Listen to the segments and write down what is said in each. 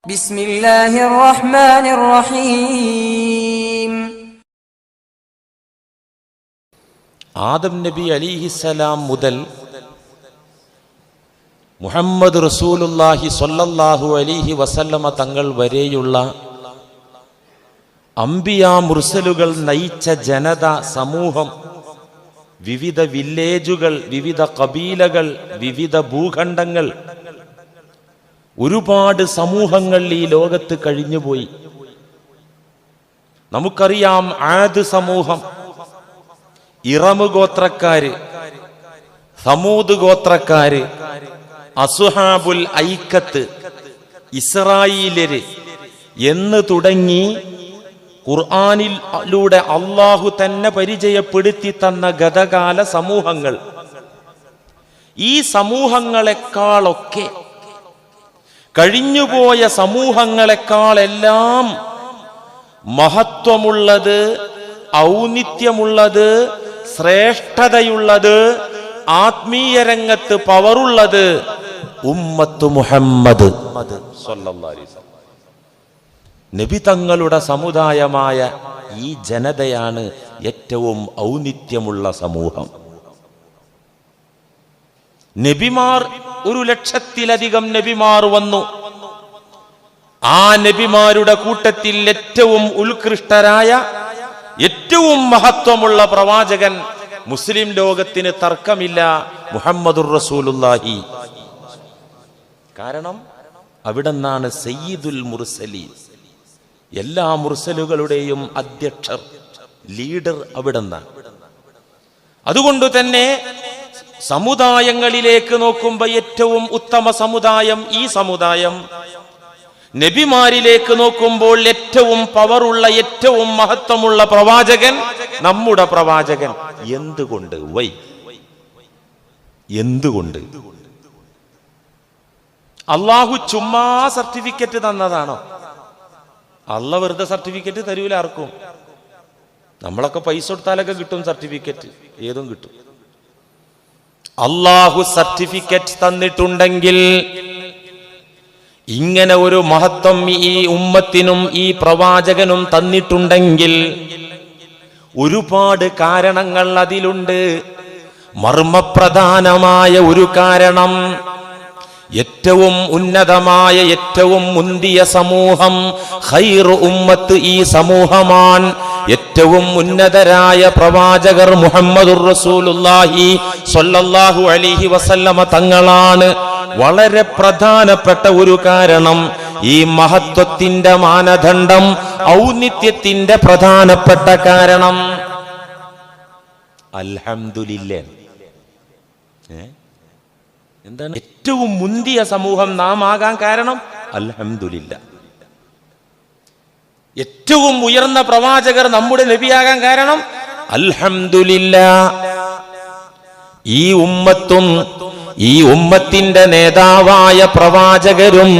ബിസ്മില്ലാഹിർ റഹ്മാനിർ റഹീം. ആദം നബി അലിഹിസലാം മുതൽ മുഹമ്മദ് റസൂലുള്ളാഹി സ്വല്ലല്ലാഹു അലൈഹി വസല്ലമ തങ്ങൾ വരെയുള്ള അംബിയാ മുർസലുകൾ നയിച്ച ജനത സമൂഹം, വിവിധ വില്ലേജുകൾ, വിവിധ കബീലകൾ, വിവിധ ഭൂഖണ്ഡങ്ങൾ, ഒരുപാട് സമൂഹങ്ങൾ ഈ ലോകത്ത് കഴിഞ്ഞുപോയി. നമുക്കറിയാം, ആദ് സമൂഹം, ഇറമ് ഗോത്രക്കാര്, സമൂദ് ഗോത്രക്കാര്, അസ്ഹാബുൽ ഐക്കത്ത്, ഇസ്രായേലര് എന്ന് തുടങ്ങി ഖുർആനിലൂടെ അള്ളാഹു തന്നെ പരിചയപ്പെടുത്തി തന്ന ഗതകാല സമൂഹങ്ങൾ. ഈ സമൂഹങ്ങളെക്കാളൊക്കെ, കഴിഞ്ഞുപോയ സമൂഹങ്ങളെക്കാളെല്ലാം മഹത്വമുള്ളത്, ഔന്നിത്യമുള്ളത്, ശ്രേഷ്ഠതയുള്ളത്, ആത്മീയ രംഗത്ത് പവറുള്ളത് ഉമ്മത്ത് മുഹമ്മദ് സ്വല്ലല്ലാഹു അലൈഹി വസല്ലം, നബി തങ്ങളുടെ സമുദായമായ ഈ ജനതയാണ് ഏറ്റവും ഔന്നിത്യമുള്ള സമൂഹം. നബിമാർ, 1,00,000-ലധികം നബിമാർ വന്നു. ആ നബിമാരുടെ കൂട്ടത്തിൽ ഏറ്റവും ഉത്കൃഷ്ടരായ, ഏറ്റവും മഹത്വമുള്ള പ്രവാചകൻ, മുസ്ലിം ലോകത്തിന് തർക്കമില്ല, മുഹമ്മദുർ റസൂലുള്ളാഹി. കാരണം അവിടെന്നാണ് സയ്യിദുൽ മുർസലീൻ, എല്ലാ മുർസലുകളുടെയും അധ്യക്ഷർ, ലീഡർ അവിടെന്നാണ്. അതുകൊണ്ട് തന്നെ സമുദായങ്ങളിലേക്ക് നോക്കുമ്പോൾ ഏറ്റവും ഉത്തമ സമുദായം ഈ സമുദായം. നബിമാരിലേക്ക് നോക്കുമ്പോൾ ഏറ്റവും പവറുള്ള, ഏറ്റവും മഹത്വമുള്ള പ്രവാചകൻ നമ്മുടെ പ്രവാചകൻ. എന്തുകൊണ്ട്? എന്തുകൊണ്ട്? അള്ളാഹു ചുമ്മാ സർട്ടിഫിക്കറ്റ് തന്നതാണോ? അള്ളാഹ് വെറുതെ സർട്ടിഫിക്കറ്റ് തരൂല ആർക്കും. നമ്മളൊക്കെ പൈസ കൊടുത്താലൊക്കെ കിട്ടും സർട്ടിഫിക്കറ്റ്, ഏതും കിട്ടും. അള്ളാഹു സർട്ടിഫിക്കറ്റ് തന്നിട്ടുണ്ടെങ്കിൽ, ഇങ്ങനെ ഒരു മഹത്വം ഈ ഉമ്മത്തിനും ഈ പ്രവാചകനും തന്നിട്ടുണ്ടെങ്കിൽ, ഒരുപാട് കാരണങ്ങൾ അതിലുണ്ട്. മർമ്മപ്രധാനമായ ഒരു കാരണം, ഏറ്റവും ഉന്നതമായ, ഏറ്റവും മുന്തിയ സമൂഹം, ഖൈറു ഉമ്മത്ത് ഈ സമൂഹമാണ്. ഏറ്റവും ഉന്നതരായ പ്രവാചകർ മുഹമ്മദുർ റസൂലുള്ളാഹി സ്വല്ലല്ലാഹു അലൈഹി വസല്ലമ തങ്ങളാണ്. വളരെ പ്രധാനപ്പെട്ട ഒരു കാരണം, ഈ മഹത്വത്തിന്റെ മാനദണ്ഡം, ഔന്നിത്യത്തിന്റെ പ്രധാനപ്പെട്ട കാരണം. അൽഹംദുലില്ലാഹ്. എന്താണ് ഏറ്റവും മുന്തിയ സമൂഹം നാം ആകാൻ കാരണം? അൽഹംദുലില്ലാഹ്. ഏറ്റവും ഉയർന്ന പ്രവാചകർ നമ്മുടെ നബിയാകാൻ കാരണം? അൽഹംദുലില്ലാഹ്. ഈ ഉമ്മത്തും ഈ ഉമ്മത്തിന്റെ നേതാവായ പ്രവാചകരും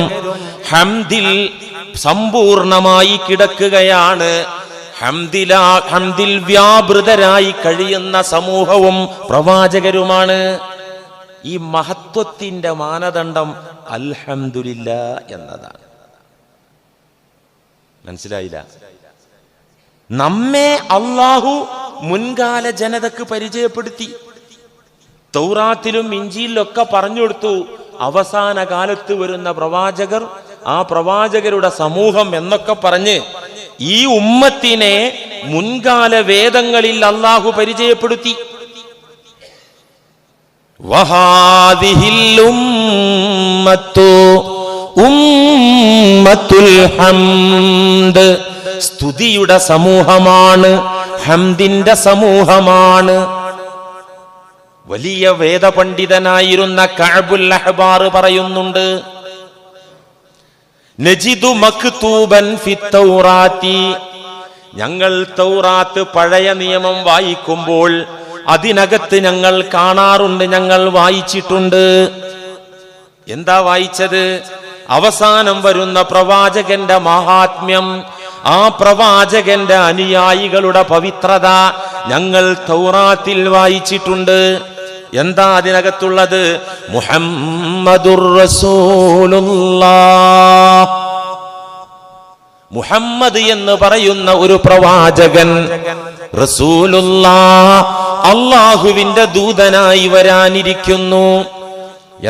ഹംദിൽ സമ്പൂർണമായി കിടക്കുകയാണ്. ഹംദിൽ വ്യാപൃതരായി കഴിയുന്ന സമൂഹവും പ്രവാചകരുമാണ്. ഈ മഹത്വത്തിന്റെ മാനദണ്ഡം അൽഹംദുലില്ലാഹ് എന്നതാണ്. മനസ്സിലായില്ല? നമ്മെ അള്ളാഹു മുൻകാല ജനതക്ക് പരിചയപ്പെടുത്തി. തൗറാത്തിലും ഇഞ്ചീലിലൊക്കെ പറഞ്ഞു കൊടുത്തു, അവസാന കാലത്ത് വരുന്ന പ്രവാചകർ, ആ പ്രവാചകരുടെ സമൂഹം എന്നൊക്കെ പറഞ്ഞ് ഈ ഉമ്മത്തിനെ മുൻകാല വേദങ്ങളിൽ അള്ളാഹു പരിചയപ്പെടുത്തി. വഹാദിഹിൽ ഉമ്മത്തു ഉമ്മത്തുൽ ഹംദ്, സ്തുതിയുടെ സമൂഹമാണ്, ഹംദിന്റെ സമൂഹമാണ്. വലിയ വേദപണ്ഡിതനായിരുന്ന കഅബുൽ അഹ്ബാർ പറയുന്നുണ്ട്, നജിദു മക്തൂബൻ ഫിത് തൗറാത്തി, ഞങ്ങൾ തൗറാത്ത് പഴയ നിയമം വായിക്കുമ്പോൾ അതിനകത്ത് ഞങ്ങൾ കാണാറുണ്ട്, ഞങ്ങൾ വായിച്ചിട്ടുണ്ട്. എന്താ വായിച്ചത്? അവസാനം വരുന്ന പ്രവാചകന്റെ മഹാത്മ്യം, ആ പ്രവാചകന്റെ അനുയായികളുടെ പവിത്രത ഞങ്ങൾ തൗറാത്തിൽ വായിച്ചിട്ടുണ്ട്. എന്താ അതിനകത്തുള്ളത്? മുഹമ്മദുർ റസൂലുള്ളാഹ്, മുഹമ്മദ് എന്ന് പറയുന്ന ഒരു പ്രവാചകൻ റസൂലുള്ളാഹ് അല്ലാഹുവിന്റെ ദൂതനായി വരാനിരിക്കുന്നു.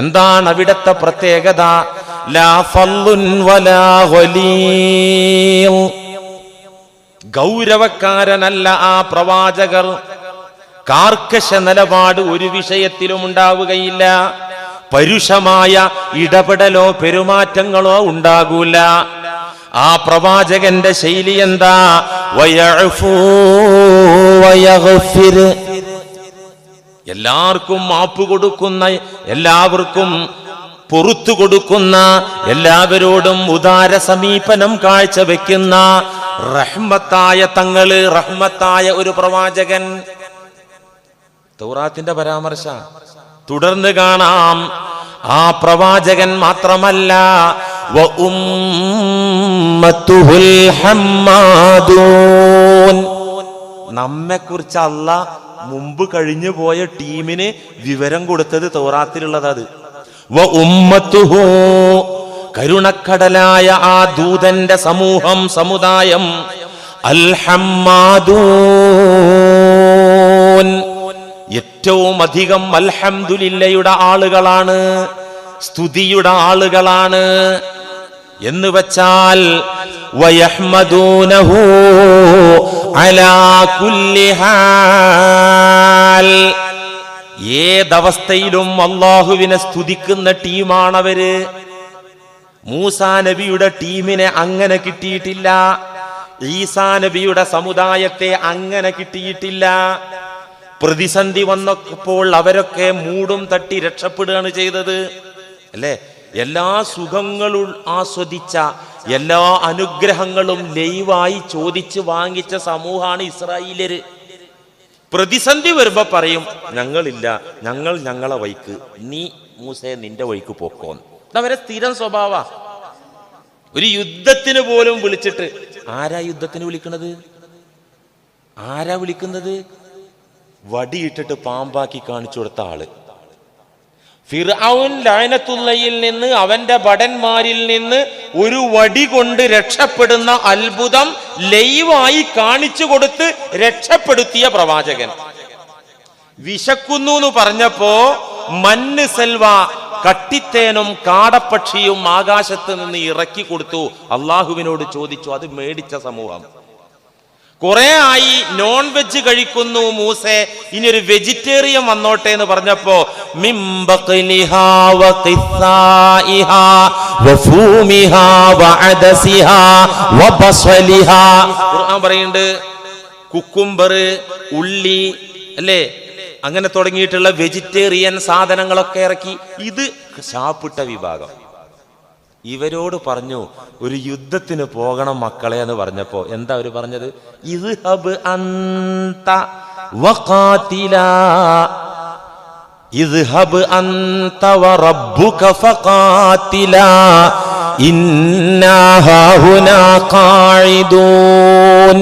എന്താണ് അവിടത്തെ പ്രത്യേകത? ലാ ഫള്ളുൻ വലാ ഖലീൽ. ഗൗരവക്കാരനല്ല ആ പ്രവാചകർ. കാർക്കശ നിലപാട് ഒരു വിഷയത്തിലും ഉണ്ടാവുകയില്ല. പരുഷമായ ഇടപെടലോ പെരുമാറ്റങ്ങളോ ഉണ്ടാകൂല. ആ പ്രവാചകന്റെ ശൈലി എന്താ? വയഅഫു വയഗ്ഫിർ. എല്ലാവർക്കും മാപ്പ് കൊടുക്കുന്ന, എല്ലാവർക്കും പൊറുത്തു കൊടുക്കുന്ന, എല്ലാവരോടും ഉദാര സമീപനം കാഴ്ചവെക്കുന്ന റഹ്മത്തായ തങ്ങള്, റഹ്മത്തായ ഒരു പ്രവാചകൻ. തൗറാത്തിന്റെ പരാമർശ തുടർന്ന് കാണാം. ആ പ്രവാചകൻ മാത്രമല്ല, വ ഉമ്മത്തുൽ ഹമ്മാദൂൻ. നമ്മെക്കുറിച്ച് അല്ലാഹ് മുമ്പ് കഴിഞ്ഞു പോയ ടീമിന് വിവരം കൊടുത്തത് തൗറാത്തിലുള്ളത്. അത് വ ഉമ്മത്തുഹു, കരുണക്കടലായ ആ ദൂതന്റെ സമൂഹം, സമുദായം, അൽ ഹമ്മാദൂൻ, ഏറ്റവും അധികം അൽഹംദുലില്ലയുടെ ആളുകളാണ്, സ്തുതിയുടെ ആളുകളാണ്. എന്ന് വച്ചാൽ വയഹ്മദൂനഹു അലാ കുല്ലി ഹാൽ, ഏതവസ്ഥയിലും അല്ലാഹുവിനെ സ്തുതിക്കുന്ന ടീമാണവര്. മൂസാ നബിയുടെ ടീമിനെ അങ്ങനെ കിട്ടിയിട്ടില്ല. ഈസാ നബിയുടെ സമുദായത്തെ അങ്ങനെ കിട്ടിയിട്ടില്ല. പ്രതിസന്ധി വന്നപ്പോൾ അവരൊക്കെ മൂടും തട്ടി രക്ഷപ്പെടുകയാണ് ചെയ്തത്, അല്ലേ? എല്ലാ സുഖങ്ങളും ആസ്വദിച്ച, എല്ലാ അനുഗ്രഹങ്ങളും ലൈവായി ചോദിച്ച് വാങ്ങിച്ച സമൂഹമാണ് ഇസ്രായേലര്. പ്രതിസന്ധി വരുമ്പോ പറയും, ഞങ്ങളില്ല, ഞങ്ങൾ ഞങ്ങളെ വഴിക്ക്, നീ മൂസേ നിന്റെ വഴിക്ക് പോക്കോന്ന്. അതവരെ സ്ഥിരം സ്വഭാവ. ഒരു യുദ്ധത്തിന് പോലും വിളിച്ചിട്ട്, ആരാ യുദ്ധത്തിന് വിളിക്കുന്നത്? ആരാ വിളിക്കുന്നത്? വടിയിട്ടിട്ട് പാമ്പാക്കി കാണിച്ചു കൊടുത്ത ആള്. ഫിർഔൻ ലഅനത്തുള്ളയിൽ നിന്ന്, അവന്റെ ഭടന്മാരിൽ നിന്ന് ഒരു വടി കൊണ്ട് രക്ഷപ്പെടുന്ന അത്ഭുതം ലൈവായി കാണിച്ചു കൊടുത്ത് രക്ഷപ്പെടുത്തിയ പ്രവാചകൻ. വിശക്കുന്നു എന്ന് പറഞ്ഞപ്പോ മന്ന് സെൽവ, കട്ടിത്തേനും കാടപ്പക്ഷിയും ആകാശത്ത് നിന്ന് ഇറക്കി കൊടുത്തു. അള്ളാഹുവിനോട് ചോദിച്ചു, അത് മേടിച്ച സമൂഹം. കുറെ ആയി നോൺ വെജ് കഴിക്കുന്നു മൂസേ, ഇനി ഒരു വെജിറ്റേറിയൻ വന്നോട്ടെ എന്ന് പറഞ്ഞപ്പോ ഖുർആൻ പറയുന്നുണ്ട്, കുക്കുംബർ, ഉള്ളി, അല്ലേ, അങ്ങനെ തുടങ്ങിയിട്ടുള്ള വെജിറ്റേറിയൻ സാധനങ്ങളൊക്കെ ഇറക്കി. ഇത് ശാപ്പിട്ട വിഭാഗം. ഇവരോട് പറഞ്ഞു, ഒരു യുദ്ധത്തിന് പോകണം മക്കളെ എന്ന് പറഞ്ഞപ്പോ എന്താ അവര് പറഞ്ഞത്? ഇദ്ഹബ് അൻത വഖാതിലാ, ഇദ്ഹബ് അൻത വറബ്ബുക ഫഖാതിലാ ഇന്നാ ഹാഹുനാ ഖാഇദൂൻ.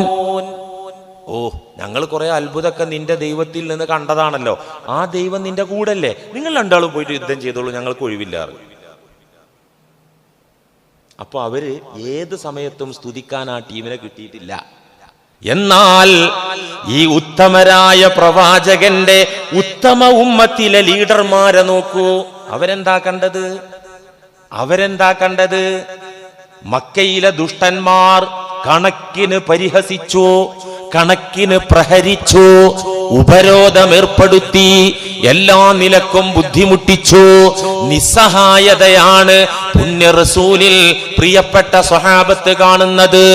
ഓ, ഞങ്ങൾ കുറെ അത്ഭുതമൊക്കെ നിന്റെ ദൈവത്തിൽ നിന്ന് കണ്ടതാണല്ലോ, ആ ദൈവം നിന്റെ കൂടല്ലേ, നിങ്ങൾ രണ്ടാളും പോയിട്ട് യുദ്ധം ചെയ്തോളൂ, ഞങ്ങൾക്ക് ഒഴിവില്ലാറ്. അപ്പൊ അവര് ഏത് സമയത്തും സ്തുതിക്കാൻ ആ ടീമിനെ കിട്ടിയിട്ടില്ല. എന്നാൽ ഈ ഉത്തമരായ പ്രവാചകന്റെ ഉത്തമ ഉമ്മത്തിലെ ലീഡർമാരെ നോക്കൂ. അവരെന്താ കണ്ടത്? മക്കയിലെ ദുഷ്ടന്മാർ കണക്കിന് പരിഹസിച്ചു, കണക്കിന് പ്രഹരിച്ചു, ഉപരോധമേർപ്പെടുത്തി, എല്ലാ നിലക്കും ബുദ്ധിമുട്ടിച്ചു. നിസ്സഹായതയാണ് പുണ്യ റസൂലിൽ പ്രിയപ്പെട്ട സ്വഹാബത്ത് കാണുന്നത്.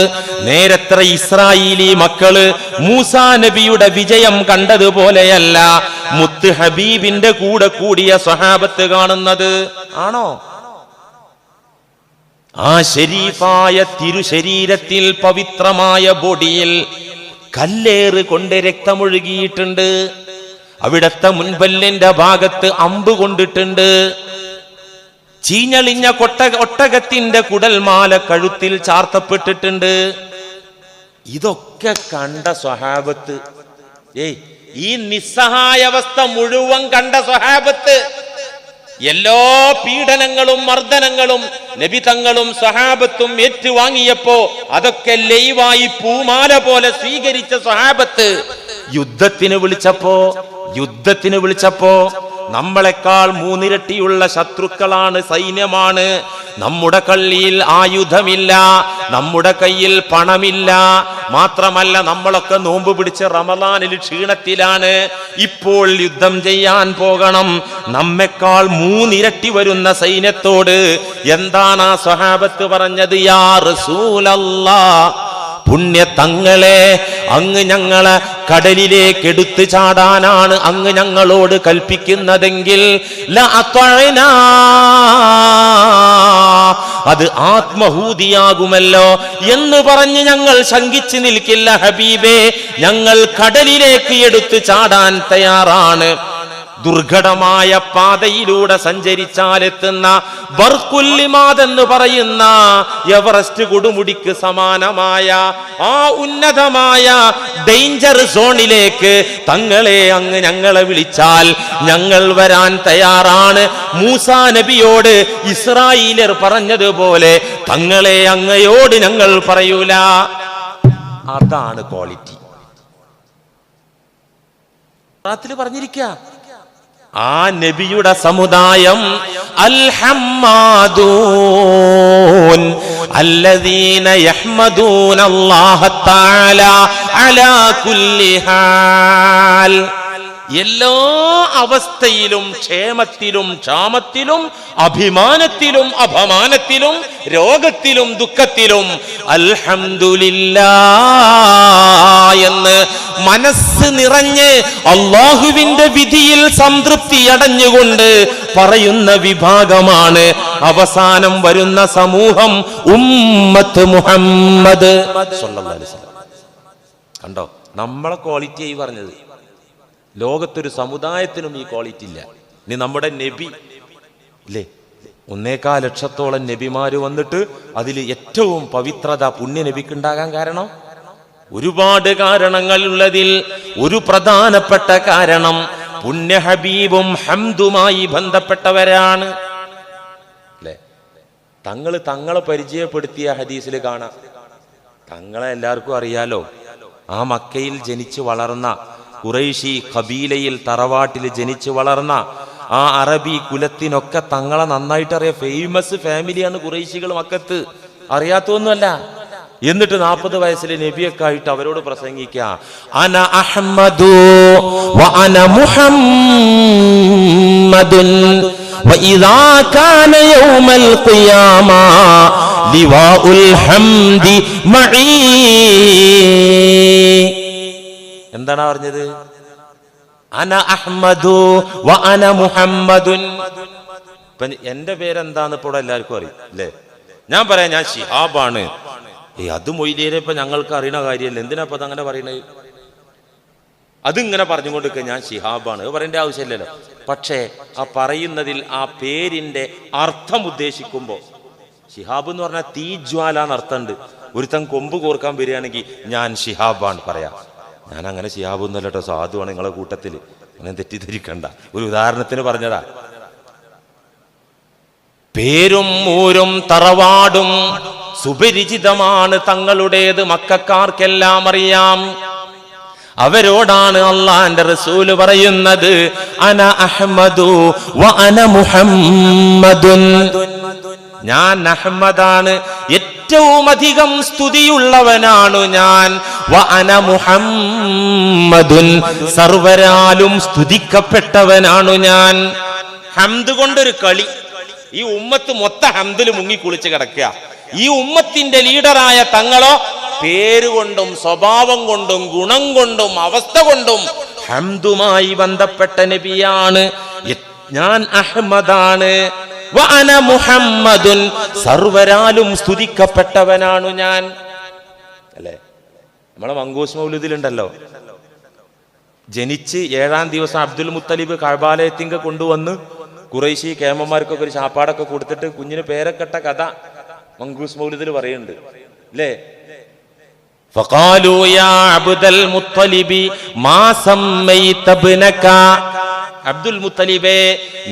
നേരത്ര ഇസ്രായേലി മക്കള് മൂസാ നബിയുടെ വിജയം കണ്ടതുപോലെയല്ല മുത്ത് ഹബീബിന്റെ കൂടെ കൂടിയ സ്വഹാബത്ത് കാണുന്നത്. ആണോ? ആ ശരീഫായ തിരുശരീരത്തിൽ, പവിത്രമായ ബോഡിയിൽ കല്ലേറ് കൊണ്ട് രക്തമൊഴുകിയിട്ടുണ്ട്. അവിടത്തെ മുൻപല്ലിന്റെ ഭാഗത്ത് അമ്പ് കൊണ്ടിട്ടുണ്ട്. ചീഞ്ഞളിഞ്ഞ ഒട്ടകത്തിന്റെ കുടൽമാല കഴുത്തിൽ ചാർത്തപ്പെട്ടിട്ടുണ്ട്. ഇതൊക്കെ കണ്ട സ്വഹാബത്ത്, ഈ നിസ്സഹായാവസ്ഥ മുഴുവൻ കണ്ട സ്വഹാബത്ത് എല്ലാ പീഡനങ്ങളും മർദ്ദനങ്ങളും നബി തങ്ങളും സഹാബത്തും ഏറ്റുവാങ്ങിയപ്പോ അതൊക്കെ ലൈവായി പൂമാല പോലെ സ്വീകരിച്ച സഹാബത്ത് യുദ്ധത്തിന് വിളിച്ചപ്പോ നമ്മളെക്കാൾ മൂന്നിരട്ടിയുള്ള ശത്രുക്കളാണ്, സൈന്യമാണ്. നമ്മുടെ കള്ളിയിൽ ആയുധമില്ല, നമ്മുടെ കയ്യിൽ പണമില്ല, മാത്രമല്ല നമ്മളൊക്കെ നോമ്പ് പിടിച്ച് റമളാനിൽ ക്ഷീണത്തിലാണ്. ഇപ്പോൾ യുദ്ധം ചെയ്യാൻ പോകണം. നമ്മെക്കാൾ മൂന്നിരട്ടി വരുന്ന സൈന്യത്തോട് എന്താണ് ആ സ്വഹാബത്ത് പറഞ്ഞത്? യാ റസൂലല്ലാഹ്, പുണ്യ തങ്ങളെ, അങ്ങ് ഞങ്ങളെ കടലിലേക്ക് എടുത്തു ചാടാനാണ് അങ്ങ് ഞങ്ങളോട് കൽപ്പിക്കുന്നതെങ്കിൽ അത് ആത്മഹൂതിയാകുമല്ലോ എന്ന് പറഞ്ഞ് ഞങ്ങൾ ശങ്കിച്ചു നിൽക്കില്ല ഹബീബേ, ഞങ്ങൾ കടലിലേക്ക് എടുത്തു ചാടാൻ തയ്യാറാണ്. ദുർഘടമായ പാതയിലൂടെ സഞ്ചരിച്ചാലെത്തുന്ന ബർക്കുല്ലിമാദ് എന്ന് പറയുന്ന എവറസ്റ്റ് കൊടുമുടിക്ക് സമാനമായ ആ ഉന്നതമായ ഡേഞ്ചർ സോണിലേക്ക് തങ്ങളെ അങ്ങ് ഞങ്ങളെ വിളിച്ചാൽ ഞങ്ങൾ വരാൻ തയ്യാറാണ്. മൂസാ നബിയോട് ഇസ്രായേലർ പറഞ്ഞതുപോലെ തങ്ങളെ അങ്ങയോട് ഞങ്ങൾ പറയൂല. അതാണ് ക്വാളിറ്റി. പറഞ്ഞിരിക്കുക ആ നബിയുടെ സമുദായം അൽഹമ്മാദൂൻ അല്ലദീന യഹ്മദൂന അല്ലാഹ തആല അലാ കുല്ലി ഹാൽ. എല്ലാ അവസ്ഥയിലും, ക്ഷേമത്തിലും ക്ഷാമത്തിലും, അഭിമാനത്തിലും അപമാനത്തിലും, രോഗത്തിലും ദുഃഖത്തിലും അൽഹംദുലില്ലാഹ് എന്ന് മനസ്സ് നിറഞ്ഞ് അല്ലാഹുവിന്റെ വിധിയിൽ സംതൃപ്തി അടഞ്ഞുകൊണ്ട് പറയുന്ന വിഭാഗമാണ് അവസാനം വരുന്ന സമൂഹം, ഉമ്മത്ത് മുഹമ്മദ് സ്വല്ലല്ലാഹു അലൈഹി വസല്ലം. കണ്ടോ, നമ്മളെ ക്വാളിറ്റിയായി പറഞ്ഞത്. ലോകത്തൊരു സമുദായത്തിനും ഈ ക്വാളിറ്റി ഇല്ല. ഇനി നമ്മുടെ നബി ഇല്ലേ, 1.25 ലക്ഷത്തോളം നബിമാര് വന്നിട്ട് അതിൽ ഏറ്റവും പവിത്രത പുണ്യ നബിക്കുണ്ടാകാൻ കാരണം ഒരുപാട് കാരണങ്ങൾ ഉള്ളതിൽ ഒരു പ്രധാനപ്പെട്ട കാരണം പുണ്യ ഹബീബും ഹംദുമായി ബന്ധപ്പെട്ടവരാണ്. അല്ലേ, തങ്ങളെ പരിചയപ്പെടുത്തിയ ഹദീസിൽ കാണാം. തങ്ങളെ എല്ലാവർക്കും അറിയാലോ. ആ മക്കയിൽ ജനിച്ചു വളർന്ന ഖുറൈശി ഖബീലയിൽ തറവാട്ടിൽ ജനിച്ചു വളർന്ന ആ അറബി കുലത്തിനൊക്കെ തങ്ങളെ നന്നായിട്ട് അറിയാം. ഫേമസ് ഫാമിലിയാണ് ഖുറൈശികൾ മക്കത്ത്, അറിയാത്തൊന്നുമല്ല. എന്നിട്ട് 40 വയസ്സിലെ നബിയൊക്കെ ആയിട്ട് അവരോട് പ്രസംഗിക്കുക, അന അഹ്മദു വ അന മുഹമ്മദുൻ വ ഇദാ കാന യൗമൽ ഖിയാമ ലിവാഉൽ ഹംദി മഈ. എന്താണ് പറഞ്ഞത്? അന അഹ്മദു വ അന മുഹമ്മദുൻ. എന്റെ പേരെന്താന്ന് ഇപ്പോൾ എല്ലാവർക്കും അറിയും അല്ലേ? ഞാൻ പറയാം, ഞാൻ ശിഹാബാണ്. അത് മൊയ്ലിയരെ ഇപ്പൊ ഞങ്ങൾക്ക് അറിയണ കാര്യമല്ല. എന്തിനാ ഇപ്പൊ അതങ്ങനെ പറയണത്? അതിങ്ങനെ പറഞ്ഞുകൊണ്ടിരിക്കുക, ഞാൻ ശിഹാബാണ്, പറയേണ്ട ആവശ്യമില്ലല്ലോ. പക്ഷേ ആ പറയുന്നതിൽ ആ പേരിന്റെ അർത്ഥം ഉദ്ദേശിക്കുമ്പോ, ശിഹാബ് എന്ന് പറഞ്ഞാൽ തീജ്വാല എന്നർത്ഥമുണ്ട്. ഒരുത്തൻ കൊമ്പ് കോർക്കാൻ വരികയാണെങ്കിൽ ഞാൻ ശിഹാബാണ് പറയാം. ഞാൻ അങ്ങനെ ശിഹാബൊന്നുമല്ല കേട്ടോ, സാധുവാണ് നിങ്ങളെ കൂട്ടത്തിൽ, അങ്ങനെ തെറ്റിദ്ധരിക്കണ്ട. ഒരു ഉദാഹരണത്തിന് പറഞ്ഞതാ. പേരും ഊരും തറവാടും സുപരിചിതമാണ് തങ്ങളുടേത്, മക്കക്കാർക്കെല്ലാം അറിയാം. അവരോടാണ് അള്ളാന്റെ റസൂല് പറയുന്നത്, അന അഹ്മദു വ അന മുഹമ്മദുൻ. ഞാൻ അഹ്മദാണ്, ഏറ്റവും അധികം സ്തുതിയുള്ളവനാണ് ഞാൻ. വ അന മുഹമ്മദുൻ, സർവരാലും സ്തുതിക്കപ്പെട്ടവനാണ് ഞാൻ. ഹംദ് കൊണ്ടൊരു കളി. ഈ ഉമ്മത്ത് മൊത്തം ഹംദിൽ മുങ്ങിക്കുളിച്ച് കിടക്കുക. ഈ ഉമ്മത്തിന്റെ ലീഡറായ തങ്ങളോ പേരുകൊണ്ടും സ്വഭാവം കൊണ്ടും ഗുണം കൊണ്ടും അവസ്ഥ കൊണ്ടും ഹംദുമായി ബന്ധപ്പെട്ട നബിയാണ്. ഞാൻ അഹ്മദാണ്, വ അന മുഹമ്മദുൻ, സർവരാലും സ്തുതിക്കപ്പെട്ടവനാണ് ഞാൻ. അല്ലേ, നമ്മളെ മങ്കൂസ് മൗലിദിലുണ്ടല്ലോ, ജനിച്ച് 7-ാം ദിവസം അബ്ദുൽ മുത്തലിബ് കഅബാലയത്തിങ്ക കൊണ്ടുവന്ന് ഖുറൈശി കേമന്മാർക്കൊക്കെ ഒരു ചാപ്പാടൊക്കെ കൊടുത്തിട്ട് കുഞ്ഞിന് പേരക്കെട്ട കഥ മങ്കൂസ് മൗലിദിൽ പറയുന്നുണ്ട് അല്ലേ? ഫഖാലൂ യാ അബ്ദുൽ മുത്തലിബി മാ സമ്മൈത ഇബ്നക. അബ്ദുൽ മുത്തലിബേ,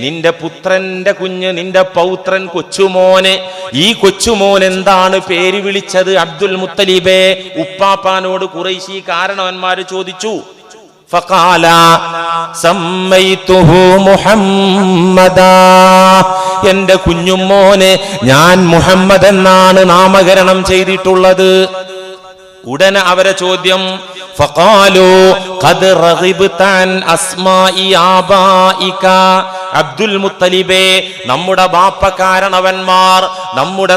നിന്റെ പുത്രന്റെ കുഞ്ഞ്, നിന്റെ പൗത്രൻ കൊച്ചുമോന്, ഈ കൊച്ചുമോൻ എന്താണ് പേര് വിളിച്ചത്? അബ്ദുൽ മുത്തലിബേ. ഉപ്പാപ്പാനോട് ഖുറൈശി കാരണവന്മാര് ചോദിച്ചു. ഫഖാല സമ്മൈതുഹു മുഹമ്മദാ, എന്റെ കുഞ്ഞുമോനെ ഞാൻ മുഹമ്മദ് എന്നാണ് നാമകരണം ചെയ്തിട്ടുള്ളത്. ഉടനെ അവരെ ചോദ്യം, ഫഖാലു ഖദ് റഗിബ്ത അൻ അസ്മാഇ ആബാഇക. അബ്ദുൽ മുത്തലിബേ, നമ്മുടെ ബാപ്പക്കാരണവന്മാർ, നമ്മുടെ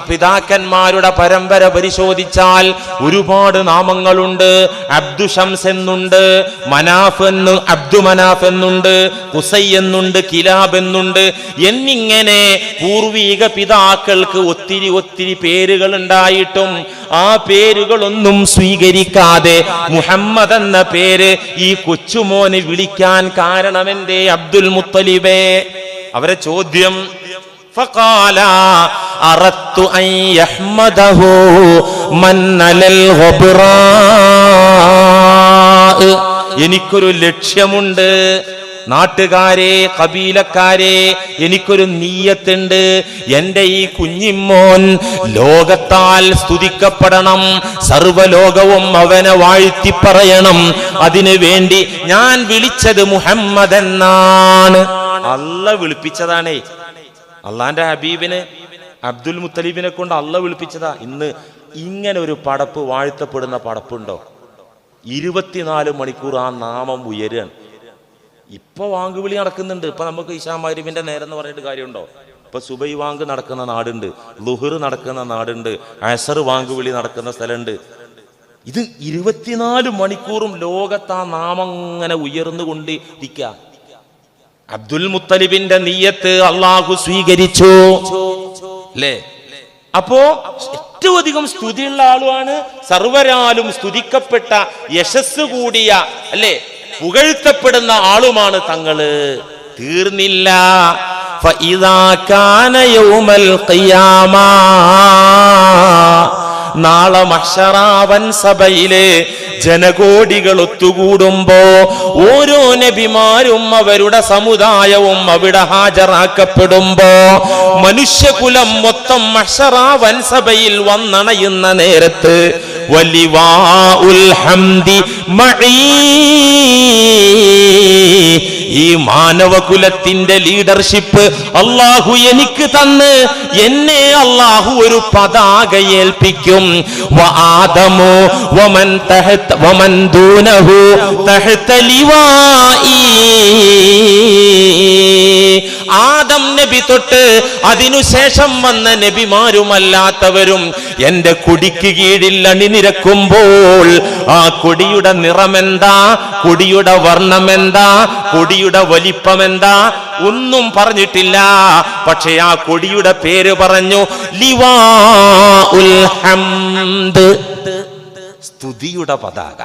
പിതാക്കന്മാരുടെ പരമ്പര പരിശോധിച്ചാൽ ഒരുപാട് നാമങ്ങളുണ്ട്. അബ്ദു ഷംസ് എന്നുണ്ട്, മനാഫ് എന്ന് അബ്ദു മനാഫ് എന്നുണ്ട്, ഖുസൈ എന്നുണ്ട്, കിലാബ് എന്നുണ്ട്, എന്നിങ്ങനെ പൂർവീക പിതാക്കൾക്ക് ഒത്തിരി ഒത്തിരി പേരുകൾ ഉണ്ടായിട്ടും ആ പേരുകളൊന്നും സ്വീകരിക്കാതെ മുഹമ്മദ് എന്ന പേര് ഈ കൊച്ചുമോന് വിളിക്കാൻ കാരണമെന്തേ അബ്ദുൽ മുത്തലിബേ? അവരെ ചോദ്യം. ഫഖാല അറദ്തു അൻ യഹ്മദഹു മൻ അലൽ ഗബ്റാ, എനിക്കൊരു ലക്ഷ്യമുണ്ട് നാട്ടുകാരെ, കബീലക്കാരെ, എനിക്കൊരു നീയത്തുണ്ട്. എന്റെ ഈ കുഞ്ഞിമോൻ ലോകത്താൽ സ്തുതിക്കപ്പെടണം, സർവലോകവും അവനെ വാഴ്ത്തി പറയണം. അതിനു വേണ്ടി ഞാൻ വിളിച്ചത് മുഹമ്മദ് എന്നാണ്. അല്ല വിളിപ്പിച്ചതാണേ. അള്ളാന്റെ ഹബീബിന് അബ്ദുൽ മുത്തലിബിനെ കൊണ്ട് അല്ല വിളിപ്പിച്ചതാ. ഇന്ന് ഇങ്ങനെ ഒരു പടപ്പ്, വാഴ്ത്തപ്പെടുന്ന പടപ്പുണ്ടോ? 24 മണിക്കൂർ ആ നാമം ഉയരുകയാണ്. ഇപ്പൊ വാങ്കുവിളി നടക്കുന്നുണ്ട്. ഇപ്പൊ നമുക്ക് ഇശാ മഗ്‌രിബിന്റെ നേരം എന്ന് പറഞ്ഞിട്ട് കാര്യമുണ്ടോ? ഇപ്പൊ സുബൈ വാങ്ക് നടക്കുന്ന നാടുണ്ട്, ളുഹർ നടക്കുന്ന നാടുണ്ട്, അസർ വാങ്കുവിളി നടക്കുന്ന സ്ഥലമുണ്ട്. ഇത് 24 മണിക്കൂറും ലോകത്ത് ആ നാമം ഇങ്ങനെ ഉയർന്നുകൊണ്ടിരിക്കുക. അബ്ദുൽ മുത്തലിബിന്റെ നിയ്യത്ത് അള്ളാഹു സ്വീകരിച്ചു അല്ലേ? അപ്പോ ഏറ്റവും അധികം സ്തുതിയുള്ള ആളുമാണ്, സർവരാലും സ്തുതിക്കപ്പെട്ട യശസ് കൂടിയ അല്ലേ, പുകഴ്ത്തപ്പെടുന്ന ആളുമാണ് തങ്ങള്. തീർന്നില്ല. ഫഇദാ കാന യൗമൽ ഖിയാമ, നാളെ മഹ്ശറാവൻ സഭയിലെ ജനകോടികൾ ഒത്തുകൂടുമ്പോ ഓരോ നബിമാരും അവരുടെ സമുദായവും അവിടെ ഹാജരാക്കപ്പെടുമ്പോ മനുഷ്യകുലം മൊത്തം മഹ്ശറാവൻ സഭയിൽ വന്നണയുന്ന നേരത്ത് വലിവാഉൽ ഹംദി മഈ, ഈ മാനവകുലത്തിന്റെ ലീഡർഷിപ്പ് അള്ളാഹു എനിക്ക് തന്ന് എന്നെ അള്ളാഹു ഒരു പതാക ഏൽപ്പിക്കും. വആദമു വമൻ തഹത വമൻ ദൂനഹു തഹത ലിവാഇ, ആദം നബി തൊട്ട് അതിനുശേഷം വന്ന നബിമാരുമല്ലാത്തവരും എന്റെ കൊടിക്ക് കീഴിൽ അണിനിരക്കുമ്പോൾ ആ കൊടിയുടെ നിറമെന്താ, കൊടിയുടെ വർണ്ണമെന്താ, കൊടിയുടെ വലിപ്പമെന്താ ഒന്നും പറഞ്ഞിട്ടില്ല. പക്ഷെ ആ കൊടിയുടെ പേര് പറഞ്ഞു, ലിവാഉൽ ഹംദ്, സ്തുതിയുടെ പതാക.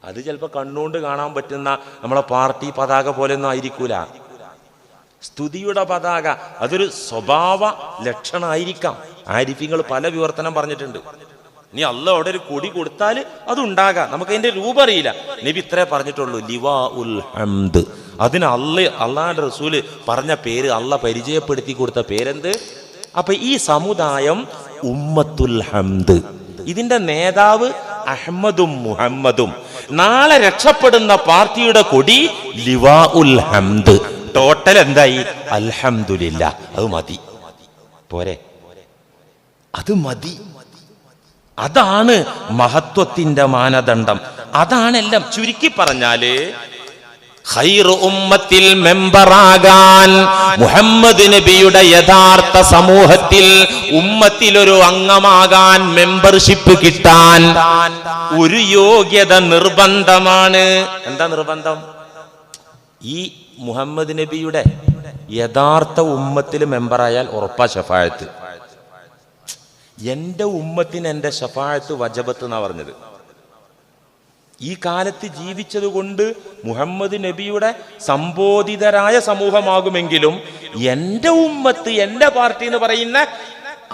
അത് ചിലപ്പോ കണ്ണുകൊണ്ട് കാണാൻ പറ്റുന്ന നമ്മളെ പാർട്ടി പതാക പോലെയൊന്നും ആയിരിക്കൂല. സ്തുതിയുടെ പതാക അതൊരു സ്വഭാവ ലക്ഷണമായിരിക്കാം. ആരിഫ്യങ്ങൾ പല വിവർത്തനം പറഞ്ഞിട്ടുണ്ട്. നീ അല്ല അവിടെ ഒരു കൊടി കൊടുത്താൽ അതുണ്ടാകാം, നമുക്ക് അതിന്റെ രൂപം അറിയില്ല. നബി ഇത്രേ പറഞ്ഞിട്ടുള്ളൂ, ലിവാ ഉൽ ഹംദ്. അതിന് അള്ളാഹുവിന്റെ റസൂല് പറഞ്ഞ പേര്, അല്ല പരിചയപ്പെടുത്തി കൊടുത്ത പേരെന്ത്? അപ്പൊ ഈ സമുദായം ഉമ്മത്തുൽ ഹംദ്, ഇതിന്റെ നേതാവ് അഹ്മദും മുഹമ്മദും. നാളെ രക്ഷപ്പെടുന്ന പാർട്ടിയുടെ കൊടി ലിവാ ഉൽ ഹംദ്. ടോട്ടൽ എന്തായി? അൽഹംദുലില്ലാ. അത് മതി, പോരെ? അത് മതി. അതാണ് മഹത്വത്തിന്റെ മാനദണ്ഡം. അതാണെല്ലാം. ചുരുക്കി പറഞ്ഞാല് ഖൈർ ഉമ്മത്തിൽ മെമ്പറാകാൻ, മുഹമ്മദ് നബിയുടെ യഥാർത്ഥ സമൂഹത്തിൽ ഉമ്മത്തിൽ ഒരു അംഗമാകാൻ, മെമ്പർഷിപ്പ് കിട്ടാൻ ഒരു യോഗ്യത നിർബന്ധമാണ്. എന്താ നിർബന്ധം? ഈ മുഹമ്മദ് നബിയുടെ യഥാർത്ഥ ഉമ്മത്തിൽ മെമ്പറായാൽ ഉറപ്പാ ശഫാഅത്ത്. എന്റെ ഉമ്മത്തിന് എന്റെ ശഫാഅത്ത് വജബത്ത് എന്നാ പറഞ്ഞത്. ഈ കാലത്ത് ജീവിച്ചത് കൊണ്ട് മുഹമ്മദ് നബിയുടെ സംബോധിതരായ സമൂഹമാകുമെങ്കിലും എന്റെ ഉമ്മത്ത്, എന്റെ പാർട്ടി എന്ന് പറയുന്ന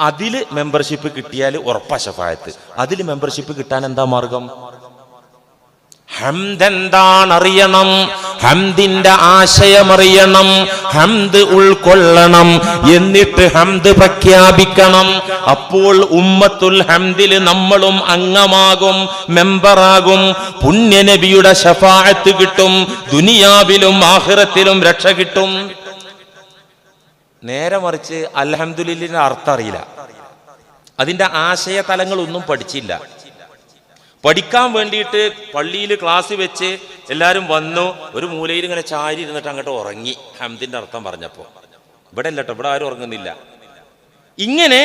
അതിൽ മെമ്പർഷിപ്പ് കിട്ടിയാൽ ഉറപ്പാ ശഫാഅത്ത്. അതിൽ മെമ്പർഷിപ്പ് കിട്ടാൻ എന്താ മാർഗം? ഹംദ് എന്താണറിയണം, ഹംദിന്റെ ആശയമറിയണം, ഹംദ് ഉൾക്കൊള്ളണം, എന്നിട്ട് ഹംദ് പ്രഖ്യാപിക്കണം. അപ്പോൾ ഉമ്മത്തുൽ ഹംദിൽ നമ്മളും അംഗമാകും, മെമ്പറാകും. പുണ്യനബിയുടെ ശഫാഅത്ത് കിട്ടും, ദുനിയാവിലും ആഖിറത്തിലും രക്ഷ കിട്ടും. നേരെ മറിച്ച് അൽഹംദുലില്ലാഹിന്റെ അർത്ഥം അറിയില്ല, അതിന്റെ ആശയ തലങ്ങളൊന്നും പഠിച്ചില്ല. പഠിക്കാൻ വേണ്ടിയിട്ട് പള്ളിയിൽ ക്ലാസ് വെച്ച് എല്ലാവരും വന്നു, ഒരു മൂലയിൽ ഇങ്ങനെ ചാരി ഇരുന്നിട്ട് അങ്ങോട്ട് ഉറങ്ങി ഹംദിന്റെ അർത്ഥം പറഞ്ഞപ്പോ. ഇവിടെ അല്ല കേട്ടോ, ഇവിടെ ആരും ഉറങ്ങുന്നില്ല. ഇങ്ങനെ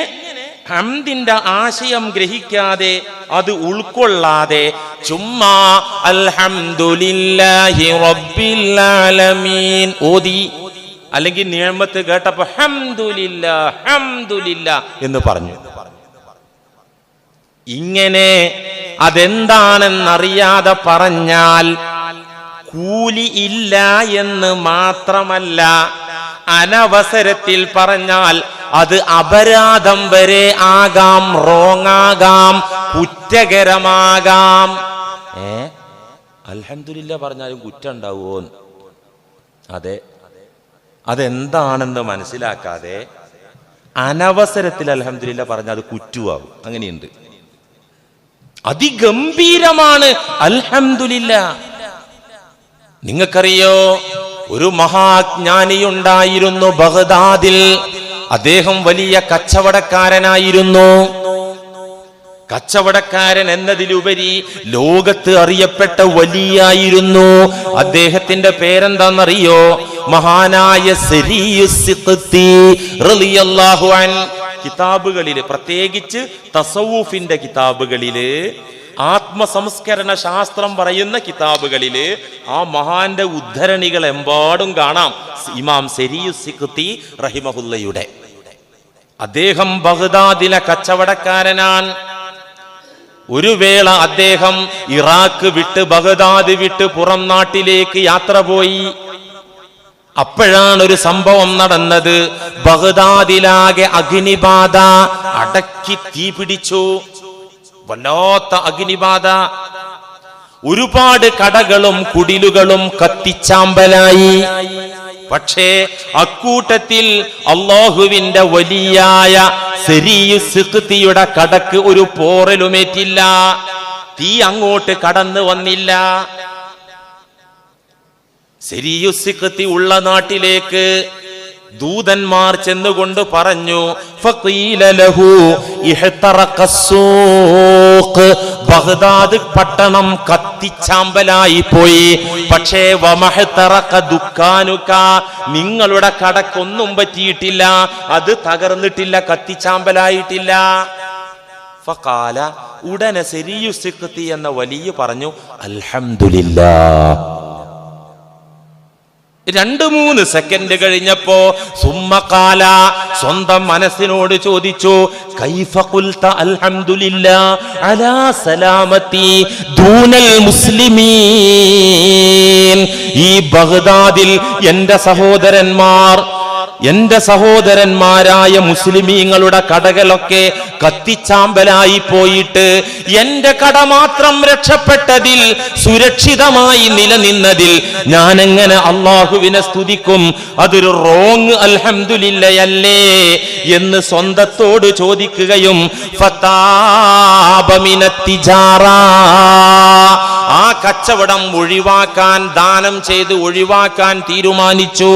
ഹംദിന്റെ ആശയം ഗ്രഹിക്കാതെ, അത് ഉൾക്കൊള്ളാതെ ചുമ്മാ അൽഹംദുലില്ലാഹി റബ്ബിൽ ആലമീൻ ഓതി, അല്ലെങ്കിൽ നിഅമത്ത് കേട്ടപ്പോ ഹംദുലില്ലാഹ് ഹംദുലില്ലാഹ് എന്ന് പറഞ്ഞു. ഇങ്ങനെ അതെന്താണെന്നറിയാതെ പറഞ്ഞാൽ കൂലി ഇല്ല എന്ന് മാത്രമല്ല, അനവസരത്തിൽ പറഞ്ഞാൽ അത് അപരാധം വരെ ആകാം, റോങ്ങാകാം, കുറ്റകരമാകാം. അൽഹംദുലില്ലാഹ് പറഞ്ഞാലും കുറ്റം ഉണ്ടാവുമോ? അതെ, അതെന്താണെന്ന് മനസ്സിലാക്കാതെ അനവസരത്തിൽ അൽഹംദുലില്ലാഹ് പറഞ്ഞാൽ അത് കുറ്റമാകും. അങ്ങനെയുണ്ട്. അതിഗംഭീരമാണ് അൽഹംദുലില്ലാഹ്. നിങ്ങൾക്കറിയോ, ഒരു മഹാജ്ഞാനിയുണ്ടായിരുന്നു ബഗ്ദാദിൽ. അദ്ദേഹം വലിയ കച്ചവടക്കാരനായിരുന്നു. കച്ചവടക്കാരൻ എന്നതിലുപരി ലോകത്ത് അറിയപ്പെട്ട വലിയായിരുന്നു. അദ്ദേഹത്തിന്റെ പേരെന്താണെന്നറിയോ? മഹാനായ സരീയുസ് സിഖ്തി റളിയല്ലാഹു അൻഹു. കിതാബുകളില്, പ്രത്യേകിച്ച് തസവൂഫിന്റെ കിതാബുകളില്, ആത്മസംസ്കരണ ശാസ്ത്രം പറയുന്ന കിതാബുകളില് ആ മഹാന്റെ ഉദ്ധരണികൾ എമ്പാടും കാണാം. ഇമാം സരീയുസ് സിഖ്തി റഹിമഹുല്ലയുടെ. അദ്ദേഹം ബഗ്ദാദിലെ കച്ചവടക്കാരനാണ്. ഒരു വേള അദ്ദേഹം ഇറാഖ് വിട്ട്, ബഗ്ദാദ് വിട്ട് പുറം നാട്ടിലേക്ക് യാത്ര പോയി. അപ്പോഴാണ് ഒരു സംഭവം നടന്നത്. ബഗ്ദാദിലാകെ അഗ്നിബാധ, അടക്കി തീ പിടിച്ചു. വല്ലാത്ത അഗ്നിബാധ. ഒരുപാട് കടകളും കുടിലുകളും കത്തിച്ചാമ്പലായി. പക്ഷേ അക്കൂട്ടത്തിൽ അല്ലാഹുവിന്റെ വലിയായ സരീയുസ് സിഖ്തിയുടെ കടക്ക് ഒരു പോറലുമേറ്റില്ല. തീ അങ്ങോട്ട് കടന്നു വന്നില്ല. സരീയുസ് സിഖ്തി ഉള്ള നാട്ടിലേക്ക് ദൂതന്മാർ ചെന്നുകൊണ്ട് പറഞ്ഞു, ഫഖീല ലഹു ഇഹ്തറഖസ്സൂഖ്, ബഗ്ദാദ് പട്ടണം കത്തിച്ചാമ്പലായി പോയി. പക്ഷേ വമഹ്തറഖ ദുക്കാനുക, നിങ്ങളുടെ കടക്കൊന്നും പറ്റിയിട്ടില്ല, അത് തകർന്നിട്ടില്ല, കത്തിച്ചാമ്പലായിട്ടില്ല. ഫഖാല, ഉടനെ സരീയുസ് സിഖ്തി എന്ന വലിയ പറഞ്ഞു അൽഹംദുലില്ലാഹ്. 2-3 സെക്കൻഡ് കഴിഞ്ഞപ്പോ സുമ്മഖാല, സ്വന്തം മനസ്സിനോട് ചോദിച്ചു, കൈഫ ഖുൽത അൽഹംദുലില്ലാഹ് അലാ സലാമത്തി ദൂനൽ മുസ്ലിമീൻ. ഈ ബഗ്ദാദിൽ എന്റെ സഹോദരന്മാരായ മുസ്ലിമീങ്ങളുടെ കടകളൊക്കെ കത്തിച്ചാമ്പലായി പോയിട്ട് എന്റെ കട മാത്രം രക്ഷപ്പെട്ടതിൽ, സുരക്ഷിതമായി നിലനിന്നതിൽ ഞാൻ എങ്ങനെ അള്ളാഹുവിനെ സ്തുതിക്കും? അതൊരു റോങ് അൽഹംദുലില്ലയല്ലേ എന്ന് സ്വന്തത്തോട് ചോദിക്കുകയും ഫതാബ മിനത്തിജാറ, ആ കച്ചവടം ഒഴിവാക്കാൻ, ദാനം ചെയ്ത് ഒഴിവാക്കാൻ തീരുമാനിച്ചു.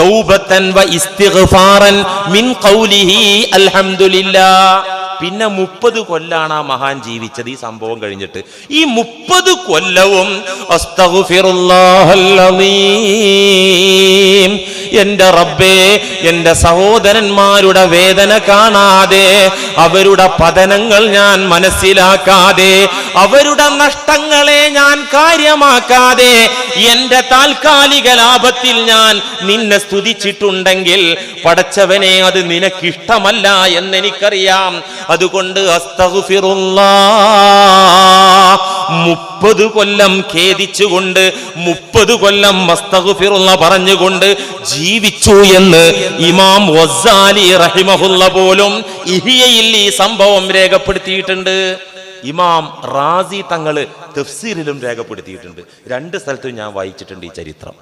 തൗബത്തൻ വ ഇസ്തിഗ്ഫാറൻ മിൻ ഖൗലിഹി അൽഹംദുലില്ലാഹ്. പിന്നെ 30 കൊല്ലാണ് ആ മഹാൻ ജീവിച്ചത് ഈ സംഭവം കഴിഞ്ഞിട്ട്. ഈ 30 കൊല്ലവും അസ്തഗ്ഫിറുല്ലാഹൽ അലീം, എന്റെ റബ്ബേ, എന്റെ സഹോദരന്മാരുടെ വേദന കാണാതെ, അവരുടെ പതനങ്ങൾ ഞാൻ മനസ്സിലാക്കാതെ, അവരുടെ നഷ്ടങ്ങളെ ഞാൻ കാര്യമാക്കാതെ, എന്റെ താൽക്കാലിക ലാഭത്തിൽ ഞാൻ നിന്നെ സ്തുതിച്ചിട്ടുണ്ടെങ്കിൽ പടച്ചവനെ, അത് നിനക്കിഷ്ടമല്ല എന്നെനിക്കറിയാം. അതുകൊണ്ട് അസ്തഗ്ഫിറുല്ലാഹ് 30 കൊല്ലം ഖേദിച്ചുകൊണ്ട്, 30 കൊല്ലം അസ്തഗ്ഫിറുല്ലാ പറഞ്ഞുകൊണ്ട് ജീവിച്ചു എന്ന് ഇമാം ഗസാലി റഹിമഹുല്ല പോലും ഇഹ്യയിൽ ഈ സംഭവം രേഖപ്പെടുത്തിയിട്ടുണ്ട്. ഇമാം റാസി തങ്ങള് തഫ്സീറിലും രേഖപ്പെടുത്തിയിട്ടുണ്ട്. 2 സ്ഥലത്തും ഞാൻ വായിച്ചിട്ടുണ്ട് ഈ ചരിത്രം.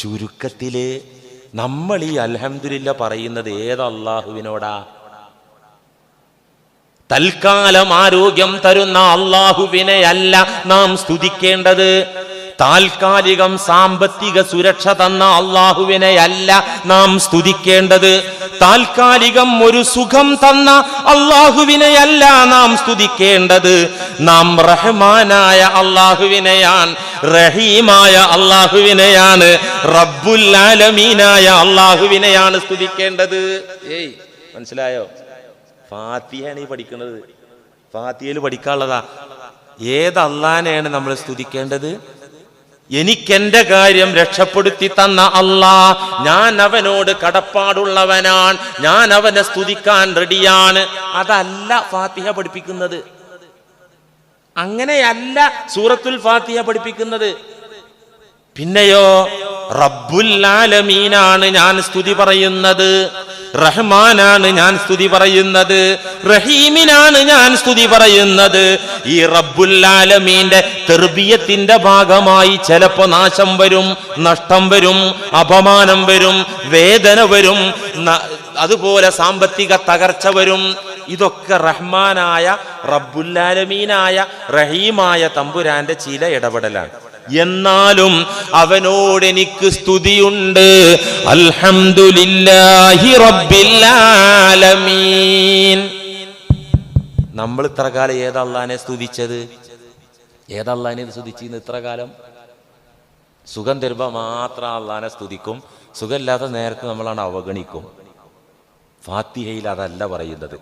ചുരുക്കത്തില് നമ്മൾ ഈ അൽഹംദുലില്ലാ പറയുന്നത് ഏത് അള്ളാഹുവിനോടാ? തൽക്കാലം ആരോഗ്യം തരുന്ന അള്ളാഹുവിനെ അല്ല നാം സ്തുതിക്കേണ്ടത്. താൽക്കാലികം സാമ്പത്തിക സുരക്ഷ തന്ന അള്ളാഹുവിനെ അല്ല നാം സ്തുതിക്കേണ്ടത്. താൽക്കാലികം ഒരു സുഖം തന്ന അള്ളാഹുവിനെ അല്ല നാം സ്തുതിക്കേണ്ടത്. നാം റഹ്മാനായ അള്ളാഹുവിനെയാണ്, റഹീമായ അള്ളാഹുവിനെയാണ്, റബ്ബുൽ ആലമീനായ അള്ളാഹുവിനെയാണ് സ്തുതിക്കേണ്ടത്. മനസ്സിലായോ? ഫാത്തിഹയാണ് ഈ പഠിക്കുന്നത്. ഫാത്തിഹയിൽ പഠിക്കാനുള്ളതാ. ഏത് അള്ളാനെയാണ് നമ്മൾ സ്തുതിക്കേണ്ടത്? എനിക്കെന്റെ കാര്യം രക്ഷപ്പെടുത്തി തന്ന അള്ളാ, ഞാൻ അവനോട് കടപ്പാടുള്ളവനാണ്, ഞാൻ അവനെ സ്തുതിക്കാൻ റെഡിയാണ്. അതല്ല ഫാത്തിഹ പഠിപ്പിക്കുന്നത്. അങ്ങനെയല്ല സൂറത്തുൽ ഫാത്തിഹ പഠിപ്പിക്കുന്നത്. പിന്നെയോ റബ്ബുൽ ആലമീനാണ് ഞാൻ സ്തുതി പറയുന്നത്, റഹ്മാനാണ് ഞാൻ സ്തുതി പറയുന്നത്, റഹീമിനാണ് ഞാൻ സ്തുതി പറയുന്നത്. ഈ റബ്ബുൽ ആലമീന്റെ തർബിയത്തിന്റെ ഭാഗമായി ചിലപ്പോ നാശം വരും, നഷ്ടം വരും, അപമാനം വരും, വേദന വരും, അതുപോലെ സാമ്പത്തിക തകർച്ച വരും. ഇതൊക്കെ റഹ്മാനായ റബ്ബുൽ ആലമീനായ റഹീമായ തമ്പുരാന്റെ ചില ഇടപെടലാണ്. എന്നാലും അവനോട് എനിക്ക് സ്തുതിയുണ്ട്. അൽഹംദുലില്ലാഹി റബ്ബിൽ ആലമീൻ. നമ്മൾ ഇത്ര കാലം ഏതല്ലാനെ സ്തുതിച്ചത്? ഏതല്ലാനെ സ്തുതിച്ചിരുന്നു ഇത്ര കാലം? സുഖം തരുമ്പോ മാത്രം അള്ളാനെ സ്തുതിക്കും, സുഖമില്ലാത്ത നേരത്തെ നമ്മളാണ് അവഗണിക്കും. ഫാത്തിഹയിൽ അതല്ല പറയുന്നത്.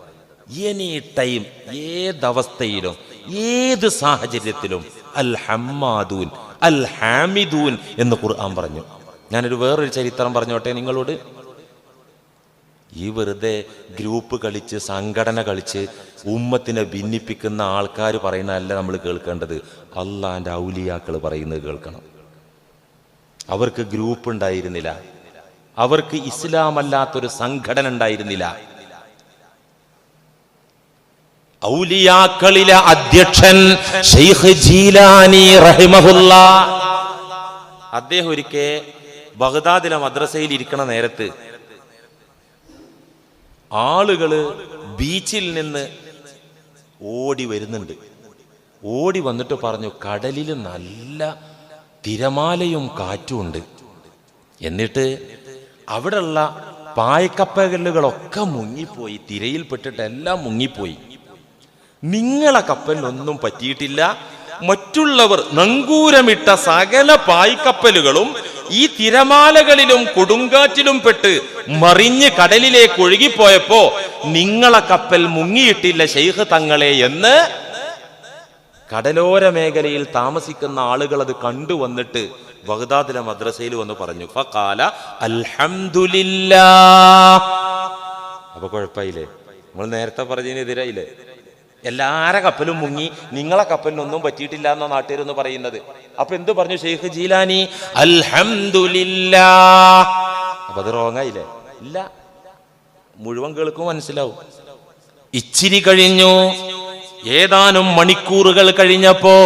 എനി ടൈം, ഏതവസ്ഥയിലും ഏത് സാഹചര്യത്തിലും അൽ ഹമ്മാദൂൻ അൽ ഹാമിദൂൻ എന്ന് ഖുർആൻ പറഞ്ഞു. ഞാനൊരു വേറൊരു ചരിത്രം പറഞ്ഞോട്ടെ നിങ്ങളോട്. ഈ വെറുതെ ഗ്രൂപ്പ് കളിച്ച് സംഘടന കളിച്ച് ഉമ്മത്തിനെ ഭിന്നിപ്പിക്കുന്ന ആൾക്കാർ പറയുന്നതല്ല നമ്മൾ കേൾക്കേണ്ടത്. അള്ളാന്റെ ഔലിയാക്കൾ പറയുന്നത് കേൾക്കണം. അവർക്ക് ഗ്രൂപ്പ് ഉണ്ടായിരുന്നില്ല, അവർക്ക് ഇസ്ലാം അല്ലാത്തൊരു സംഘടന ഉണ്ടായിരുന്നില്ല. ഔലിയാക്കളിലെ അധ്യക്ഷൻ ശൈഖ് ജീലാനി റഹിമഹുല്ലാ, അദ്ദേഹം ഒരിക്കൽ ബഗ്ദാദിലെ മദ്രസയിൽ ഇരിക്കണ നേരത്ത് ആളുകള് ബീച്ചിൽ നിന്ന് ഓടി വരുന്നുണ്ട്. ഓടി വന്നിട്ട് പറഞ്ഞു, കടലിൽ നല്ല തിരമാലയും കാറ്റുമുണ്ട്. എന്നിട്ട് അവിടെയുള്ള പായ്ക്കപ്പലുകളൊക്കെ മുങ്ങിപ്പോയി, തിരയിൽപ്പെട്ടിട്ട് എല്ലാം മുങ്ങിപ്പോയി. നിങ്ങളെ കപ്പലിനൊന്നും പറ്റിയിട്ടില്ല. മറ്റുള്ളവർ നങ്കൂരമിട്ട സകല പായ്ക്കപ്പലുകളും ഈ തിരമാലകളിലും കൊടുങ്കാറ്റിലും പെട്ട് മറിഞ്ഞ് കടലിലേക്ക് ഒഴുകിപ്പോയപ്പോ നിങ്ങളെ കപ്പൽ മുങ്ങിയിട്ടില്ല ശൈഖ് തങ്ങളെ എന്ന് കടലോര മേഖലയിൽ താമസിക്കുന്ന ആളുകൾ അത് കണ്ടുവന്നിട്ട് ബഗ്ദാദിലെ മദ്രസയിൽ വന്ന് പറഞ്ഞു. ഫഖാല അൽഹംദുലില്ലാഹ്. അപ്പൊ കുഴപ്പമില്ലേ? നമ്മൾ നേരത്തെ പറഞ്ഞതിനെതിരായില്ലേ? എല്ലാരെ കപ്പലും മുങ്ങി, നിങ്ങളെ കപ്പലിനൊന്നും പറ്റിയിട്ടില്ല എന്ന നാട്ടുകാരൊന്ന് പറയുന്നത്. അപ്പൊ എന്ത് പറഞ്ഞു ശൈഖ് ജീലാനി? അൽഹംദുലില്ലാഹ്. അപ്പൊ അത് റോങ്ങായില്ലേ? ഇല്ല, മുഴുവൻ കേൾക്കും മനസ്സിലാവും. ഇച്ചിരി കഴിഞ്ഞു, ഏതാനും മണിക്കൂറുകൾ കഴിഞ്ഞപ്പോ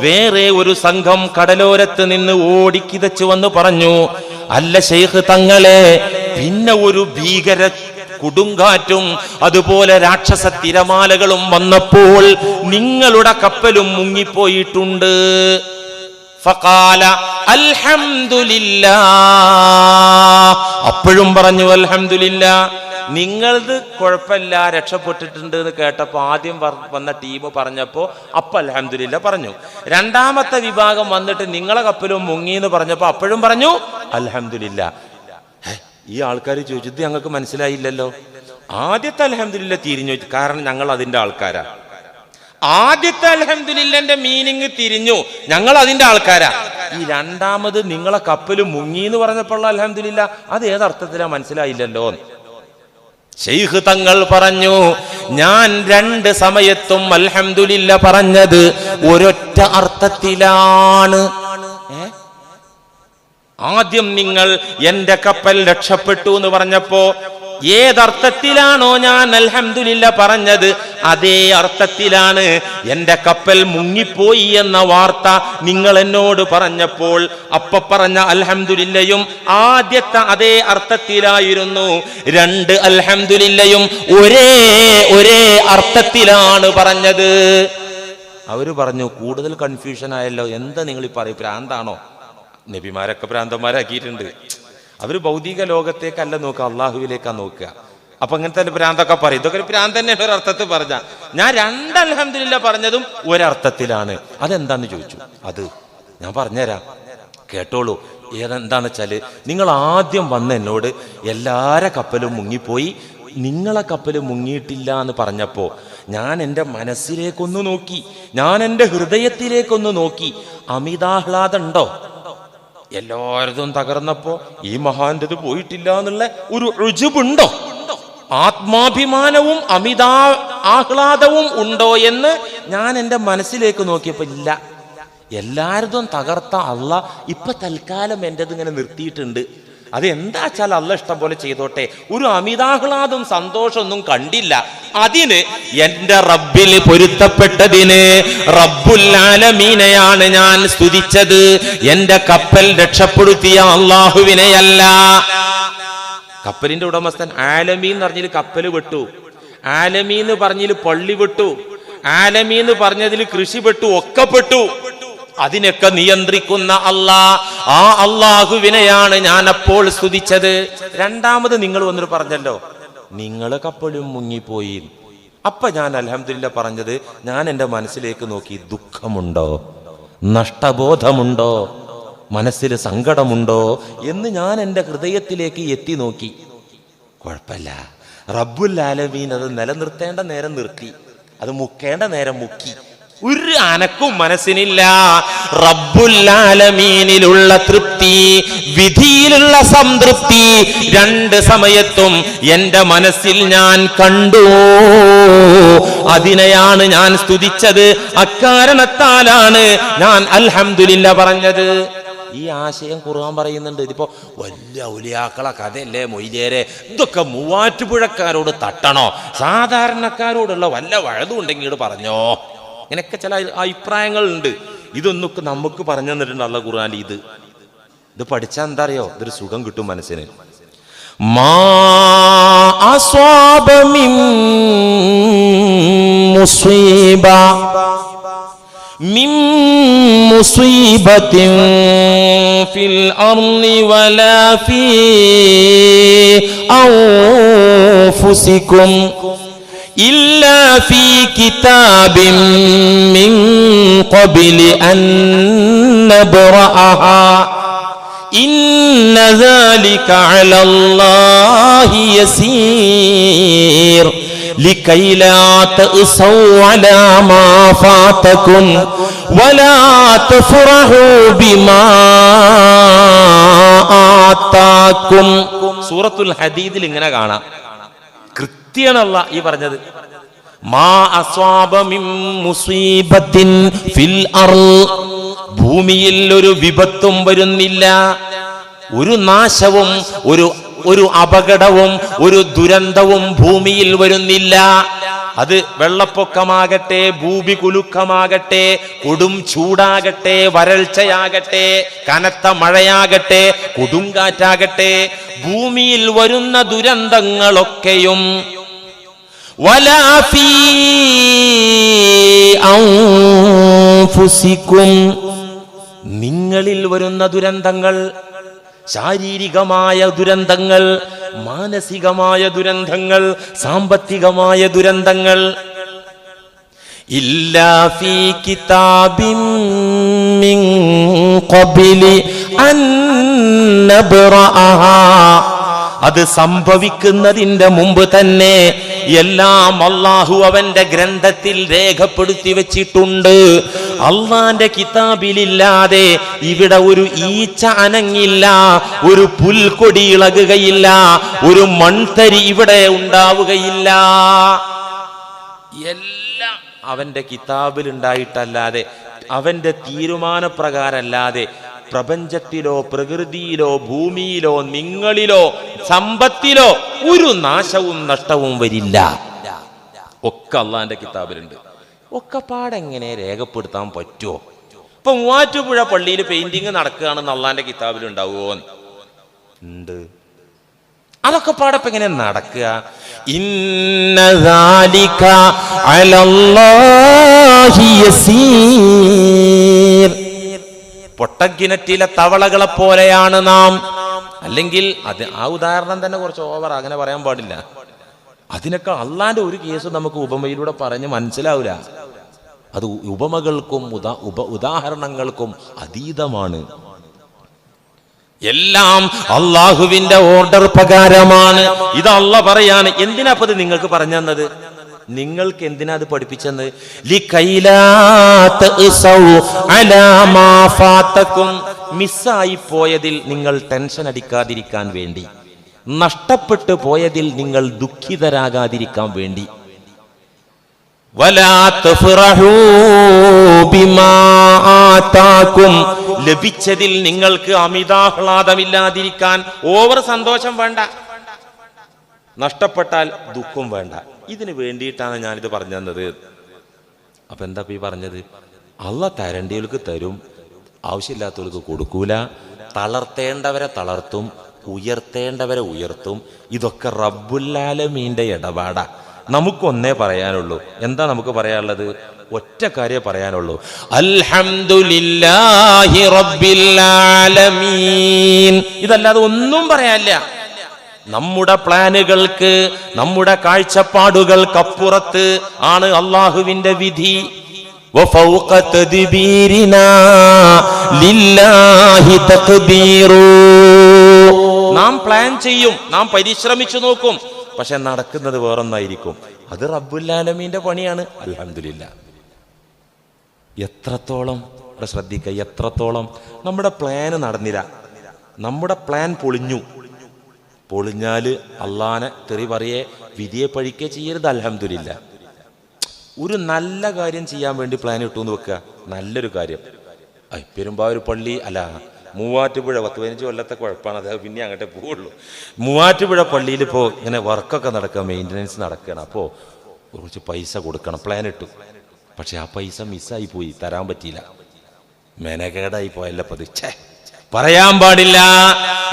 വേറെ ഒരു സംഘം കടലോരത്ത് നിന്ന് ഓടിക്കിതച്ചു വന്ന് പറഞ്ഞു, അല്ല ശൈഖ് തങ്ങളെ, പിന്നെ ഒരു ഭീകര കൊടുങ്കാറ്റും അതുപോലെ രാക്ഷസ തിരമാലകളും വന്നപ്പോൾ നിങ്ങളുടെ കപ്പലും മുങ്ങിപ്പോയിട്ടുണ്ട്. ഫഖാല അൽഹംദുലില്ലാഹ്. അപ്പോഴും പറഞ്ഞു അൽഹംദുലില്ലാഹ്. നിങ്ങളത് കുഴപ്പമില്ല, രക്ഷപ്പെട്ടിട്ടുണ്ട് എന്ന് കേട്ടപ്പോ ആദ്യം വന്ന ടീം പറഞ്ഞപ്പോ അപ്പൊ അൽഹംദുലില്ലാഹ് പറഞ്ഞു. രണ്ടാമത്തെ വിഭാഗം വന്നിട്ട് നിങ്ങളെ കപ്പലും മുങ്ങി എന്ന് പറഞ്ഞപ്പോ അപ്പോഴും പറഞ്ഞു അൽഹംദുലില്ലാഹ്. ഈ ആൾക്കാർ ചോദിച്ചു, ഇത് ഞങ്ങൾക്ക് മനസ്സിലായില്ലല്ലോ. ആദ്യത്തെ അൽഹംദുലില്ലാഹ് തിരിഞ്ഞു, കാരണം ഞങ്ങൾ അതിന്റെ ആൾക്കാരാ. ആദ്യത്തെ അൽഹംദുലില്ലാന്റെ മീനിങ് തിരിഞ്ഞു, ഞങ്ങൾ അതിന്റെ ആൾക്കാരാ. ഈ രണ്ടാമത് നിങ്ങളെ കപ്പല് മുങ്ങി എന്ന് പറഞ്ഞപ്പോൾ അൽഹംദുലില്ലാഹ് അത് ഏതർത്ഥത്തിലാ മനസ്സിലായില്ലല്ലോ. ശൈഖ് തങ്ങൾ പറഞ്ഞു, ഞാൻ 2 സമയത്തും അൽഹംദുലില്ലാഹ് പറഞ്ഞത് ഒരൊറ്റ അർത്ഥത്തിലാണ്. ആദ്യം നിങ്ങൾ എന്റെ കപ്പൽ രക്ഷപ്പെട്ടു എന്ന് പറഞ്ഞപ്പോ ഏതർത്ഥത്തിലാണോ ഞാൻ അൽഹംദുലില്ല പറഞ്ഞത് അതേ അർത്ഥത്തിലാണ് എന്റെ കപ്പൽ മുങ്ങിപ്പോയി എന്ന വാർത്ത നിങ്ങൾ എന്നോട് പറഞ്ഞപ്പോൾ അപ്പ പറഞ്ഞ അൽഹംദുലില്ലയും ആദ്യത്തെ അതേ അർത്ഥത്തിലായിരുന്നു. രണ്ട് അൽഹംദുലില്ലയും ഒരേ അർത്ഥത്തിലാണ് പറഞ്ഞത്. അവര് പറഞ്ഞു കൂടുതൽ കൺഫ്യൂഷൻ ആയല്ലോ, എന്താ നിങ്ങൾ ഈ പറയും, ഭ്രാന്താണോ? നബിമാരൊക്കെ ഭ്രാന്തന്മാരാക്കിയിട്ടുണ്ട്. അവര് ഭൗതിക ലോകത്തേക്കല്ല നോക്കുക, അള്ളാഹുവിലേക്കാ നോക്കുക. അപ്പൊ അങ്ങനത്തെ ഭ്രാന്തൊക്കെ പറയും. ഇതൊക്കെ ഒരു ഭ്രാന്ത് തന്നെയാണ് ഒരർത്ഥത്തിൽ പറഞ്ഞ. ഞാൻ രണ്ട് അൽഹംദുലില്ലാ പറഞ്ഞതും ഒരർത്ഥത്തിലാണ്. അതെന്താന്ന് ചോദിച്ചു. അത് ഞാൻ പറഞ്ഞുതരാം, കേട്ടോളൂ. ഏതെന്താന്ന് വെച്ചാല്, നിങ്ങൾ ആദ്യം വന്ന് എന്നോട് എല്ലാരെ കപ്പലും മുങ്ങിപ്പോയി, നിങ്ങളെ കപ്പൽ മുങ്ങിയിട്ടില്ല എന്ന് പറഞ്ഞപ്പോ ഞാൻ എൻ്റെ മനസ്സിലേക്കൊന്ന് നോക്കി, ഞാൻ എൻ്റെ ഹൃദയത്തിലേക്കൊന്ന് നോക്കി. അമിതാഹ്ലാദം ഉണ്ടോ? എല്ലാവരും തകർന്നപ്പോ ഈ മഹാന്റത് പോയിട്ടില്ല എന്നുള്ള ഒരു ഉജുബുണ്ടോ? ആത്മാഭിമാനവും ആഹ്ലാദവും ഉണ്ടോ എന്ന് ഞാൻ എൻ്റെ മനസ്സിലേക്ക് നോക്കിയപ്പോ ഇല്ല. എല്ലാവരും തകർത്ത അള്ളാഹ് ഇപ്പൊ തൽക്കാലം എൻ്റെത് ഇങ്ങനെ നിർത്തിയിട്ടുണ്ട്. അത് എന്താ വെച്ചാൽ അള്ളാഹ് ഇഷ്ടം പോലെ ചെയ്തോട്ടെ. ഒരു അമിതാഹ്ലാദും സന്തോഷമൊന്നും കണ്ടില്ല. അതിന് എന്റെ റബ്ബിൽ പൊരുത്തപ്പെട്ടതിന് റബ്ബുൽ ആലമീനെയാണ് ഞാൻ സ്തുതിച്ചത്. എന്റെ കപ്പൽ രക്ഷപ്പെടുത്തിയ അള്ളാഹുവിനെയല്ല. കപ്പലിന്റെ ഉടമസ്ഥൻ ആലമീൻ എന്ന് പറഞ്ഞതിൽ കപ്പൽ വിട്ടു, ആലമീൻ എന്ന് പറഞ്ഞതിൽ പള്ളി വിട്ടു, ആലമീൻ എന്ന് പറഞ്ഞതിൽ കൃഷി വിട്ടു, ഒക്കെ പെട്ടു. അതിനൊക്കെ നിയന്ത്രിക്കുന്ന ആ അള്ളാഹുവിനെയാണ് ഞാൻ അപ്പോൾ സ്തുതിച്ചത്. രണ്ടാമത് നിങ്ങൾ വന്നിട്ട് പറഞ്ഞല്ലോ നിങ്ങൾ കപ്പലും മുങ്ങിപ്പോയി. അപ്പൊ ഞാൻ അൽഹംദുലില്ലാ പറഞ്ഞത് ഞാൻ എൻ്റെ മനസ്സിലേക്ക് നോക്കി. ദുഃഖമുണ്ടോ, നഷ്ടബോധമുണ്ടോ, മനസ്സിൽ സങ്കടമുണ്ടോ എന്ന് ഞാൻ എൻ്റെ ഹൃദയത്തിലേക്ക് എത്തി നോക്കി. കുഴപ്പമില്ല, റബ്ബുൽ ആലമീൻ അത് നിലനിർത്തേണ്ട നേരം നിർത്തി, അത് മുക്കേണ്ട നേരം മുക്കി. ഒരു അനക്കും മനസ്സിനില്ല. റബ്ബുൽ ആലമീനിലുള്ള തൃപ്തി, വിധിയിലുള്ള സംതൃപ്തി രണ്ട് സമയത്തും എന്റെ മനസ്സിൽ ഞാൻ കണ്ടു. അതിനെയാണ് ഞാൻ സ്തുതിച്ചത്. അക്കാരണത്താലാണ് ഞാൻ അൽഹംദുലില്ലാ പറഞ്ഞത്. ഈ ആശയം ഖുർആൻ പറയുന്നുണ്ട്. ഇതിപ്പോ വലിയ ഔലിയാക്കളെ കഥയല്ലേ മൊയ്ലിയരെ, ഇതൊക്കെ മൂവാറ്റുപുഴക്കാരോട് തട്ടണോ? സാധാരണക്കാരോടുള്ള വല്ല വഴുതും ഉണ്ടെങ്കിൽ പറഞ്ഞോ. ഇങ്ങനെയൊക്കെ ചില അഭിപ്രായങ്ങളുണ്ട്. ഇതൊന്നൊക്കെ നമുക്ക് പറഞ്ഞു തന്നിട്ടുണ്ട് അല്ലാഹു ഖുർആനിൽ. ഇത് പഠിച്ചാൽ എന്താ അറിയോ, ഇതൊരു സുഖം കിട്ടും മനസ്സിന്. മാ അസ്വാബ മിൻ മുസീബത്തിൻ ഫിൽ അർളി വലാ ഫീ അൻഫുസികും ഇല്ലാ ഫീ കിതാബിൻ മിൻ ഖബ്ലി അൻ നബ്റഅഹാ ഇന്ന ദാലിക അലല്ലാഹി യസീർ ലകൈ ലാ തഅസൗ അലാ മാ ഫാതകും വലാ തഫറഹു ബിമാ ആതാകും. സൂറത്തുൽ ഹദീദിൽ ഇങ്ങനെ കാണാം. കൃത്യമാണല്ല ഈ പറഞ്ഞത്. മാ അസ്വാബ മിൻ മുസീബത്തിൻ ഫിൽ അർള്, ഭൂമിയിൽ ഒരു വിപത്തും വരുന്നില്ല, ഒരു നാശവും ഒരു അപകടവും ഒരു ദുരന്തവും ഭൂമിയിൽ വരുന്നില്ല. അത് വെള്ളപ്പൊക്കമാകട്ടെ, ഭൂമി കുലുക്കമാകട്ടെ, കൊടും ചൂടാകട്ടെ, വരൾച്ചയാകട്ടെ, കനത്ത മഴയാകട്ടെ, കൊടുങ്കാറ്റാകട്ടെ, ഭൂമിയിൽ വരുന്ന ദുരന്തങ്ങളൊക്കെയും വലാ ഫീ അൻഫുസികും, നിങ്ങളിൽ വരുന്ന ദുരന്തങ്ങൾ, ശാരീരികമായ ദുരന്തങ്ങൾ, മാനസികമായ ദുരന്തങ്ങൾ, സാമ്പത്തികമായ ദുരന്തങ്ങൾ, ഇല്ലാ ഫീ കിതാബിൻ മിൻ ഖബ്ലി അൻ നബ്റഅഹാ, അത് സംഭവിക്കുന്നതിന്റെ മുമ്പ് തന്നെ എല്ലാം അല്ലാഹു അവന്റെ ഗ്രന്ഥത്തിൽ രേഖപ്പെടുത്തി വെച്ചിട്ടുണ്ട്. അള്ളാന്റെ കിതാബിലില്ലാതെ ഇവിടെ ഒരു ഈച്ച അനങ്ങില്ല, ഒരു പുൽക്കൊടി ഇളകുകയില്ല, ഒരു മൺതരി ഇവിടെ ഉണ്ടാവുകയില്ല. എല്ലാം അവന്റെ കിതാബിൽ ഉണ്ടായിട്ടല്ലാതെ, അവന്റെ തീരുമാനപ്രകാരമല്ലാതെ പ്രപഞ്ചത്തിലോ പ്രകൃതിയിലോ ഭൂമിയിലോ നിങ്ങളിലോ സമ്പത്തിലോ ഒരു നാശവും നഷ്ടവും വരില്ല. ഒക്കെ അള്ളാന്റെ കിതാബിലുണ്ട്. ഒക്കെ പാടെങ്ങനെ രേഖപ്പെടുത്താൻ പറ്റുമോ? ഇപ്പൊ മൂവാറ്റുപുഴ പള്ളിയിൽ പെയിന്റിങ് നടക്കുകയാണെന്ന് അള്ളാന്റെ കിതാബിൽ ഉണ്ടാവുമോ? ഉണ്ട്. അതൊക്കെ പാടപ്പം എങ്ങനെ നടക്കുക? ഇന്ന ദാലിക അലല്ലാഹി യസീർ. പൊട്ടക്കിണറ്റിലെ തവളകളെ പോലെയാണ് നാം. അല്ലെങ്കിൽ അത് ആ ഉദാഹരണം തന്നെ കുറച്ച് ഓവർ, അങ്ങനെ പറയാൻ പാടില്ല. അതിനൊക്കെ അള്ളാന്റെ ഒരു കേസ് നമുക്ക് ഉപമയിലൂടെ പറഞ്ഞ് മനസ്സിലാവില്ല. അത് ഉപമകൾക്കും ഉദാഹരണങ്ങൾക്കും അതീതമാണ്. എല്ലാം അള്ളാഹുവിന്റെ ഓർഡർ പ്രകാരമാണ്. ഇത് അള്ളാഹ് പറയാണ്. എന്തിനാ അപ്പൊ ഇത് നിങ്ങൾക്ക് പറഞ്ഞു തന്നത്? നിങ്ങൾക്ക് എന്തിനാ അത് പഠിപ്പിച്ചെന്ന്? മിസ്സായി പോയതിൽ നിങ്ങൾ ടെൻഷൻ അടിക്കാതിരിക്കാൻ വേണ്ടി, നഷ്ടപ്പെട്ടു പോയതിൽ നിങ്ങൾ ദുഃഖിതരാകാതിരിക്കാൻ വേണ്ടി. ലഭിച്ചതിൽ നിങ്ങൾക്ക് അമിതാഹ്ലാദമില്ലാതിരിക്കാൻ, ഓവർ സന്തോഷം വേണ്ട, നഷ്ടപ്പെട്ടാൽ ദുഃഖം വേണ്ട. ഇതിന് വേണ്ടിയിട്ടാണ് ഞാനിത് പറഞ്ഞു തന്നത്. അപ്പൊ എന്താ ഈ പറഞ്ഞത്? അള്ളാഹ് തരേണ്ടവർക്ക് തരും, ആവശ്യമില്ലാത്തവർക്ക് കൊടുക്കൂല. തളർത്തേണ്ടവരെ തളർത്തും, ഉയർത്തേണ്ടവരെ ഉയർത്തും. ഇതൊക്കെ റബ്ബുൽ ആലമീന്റെ ഇടപാടാ. നമുക്കൊന്നേ പറയാനുള്ളൂ. എന്താ നമുക്ക് പറയാനുള്ളത്? ഒറ്റ കാര്യം പറയാനുള്ളൂ, അൽഹംദുലില്ലാഹി റബ്ബിൽ ആലമീൻ. ഇതല്ലാതെ ഒന്നും പറയാനില്ല. നമ്മുടെ പ്ലാനുകൾക്ക്, നമ്മുടെ കാഴ്ചപ്പാടുകൾക്കപ്പുറത്ത് ആണ് അള്ളാഹുവിന്റെ വിധി. വഫൗഖ തദ്ബീരിനാ ലില്ലാഹി തഖ്ദീറു. നാം പ്ലാൻ ചെയ്യും, നാം പരിശ്രമിച്ചു നോക്കും, പക്ഷെ നടക്കുന്നത് വേറൊന്നായിരിക്കും. അത് റബ്ബുൽ ആലമീന്റെ പണിയാണ്. അൽഹംദുലില്ലാഹ്. എത്രത്തോളം ഇവിടെ ശ്രദ്ധിക്കുക, എത്രത്തോളം നമ്മുടെ പ്ലാൻ നടന്നില്ല, നമ്മുടെ പ്ലാൻ പൊളിഞ്ഞാല് അള്ളാനെ തെറി പറയേ, വിധിയെ പഴിക്കേ ചെയ്യരുത്. അൽഹംദുലില്ലാഹ്. ഒരു നല്ല കാര്യം ചെയ്യാൻ വേണ്ടി പ്ലാൻ ഇട്ടു എന്ന് വെക്കുക, നല്ലൊരു കാര്യം. പെരുമ്പാവൂർ പള്ളി അല്ല, മൂവാറ്റുപുഴ 10-15 കൊല്ലത്തെ കുഴപ്പമാണ്. അത് പിന്നെ അങ്ങോട്ടേ പോവുള്ളൂ. മൂവാറ്റുപുഴ പള്ളിയിൽ ഇപ്പോൾ ഇങ്ങനെ വർക്കൊക്കെ നടക്കുക, മെയിൻ്റനൻസ് നടക്കുകയാണ്. അപ്പോൾ കുറച്ച് പൈസ കൊടുക്കണം, പ്ലാൻ ഇട്ടു. പക്ഷെ ആ പൈസ മിസ്സായി പോയി, തരാൻ പറ്റിയില്ല. മെനകേടായി പോയല്ലോ. അത് പറയാൻ പാടില്ല.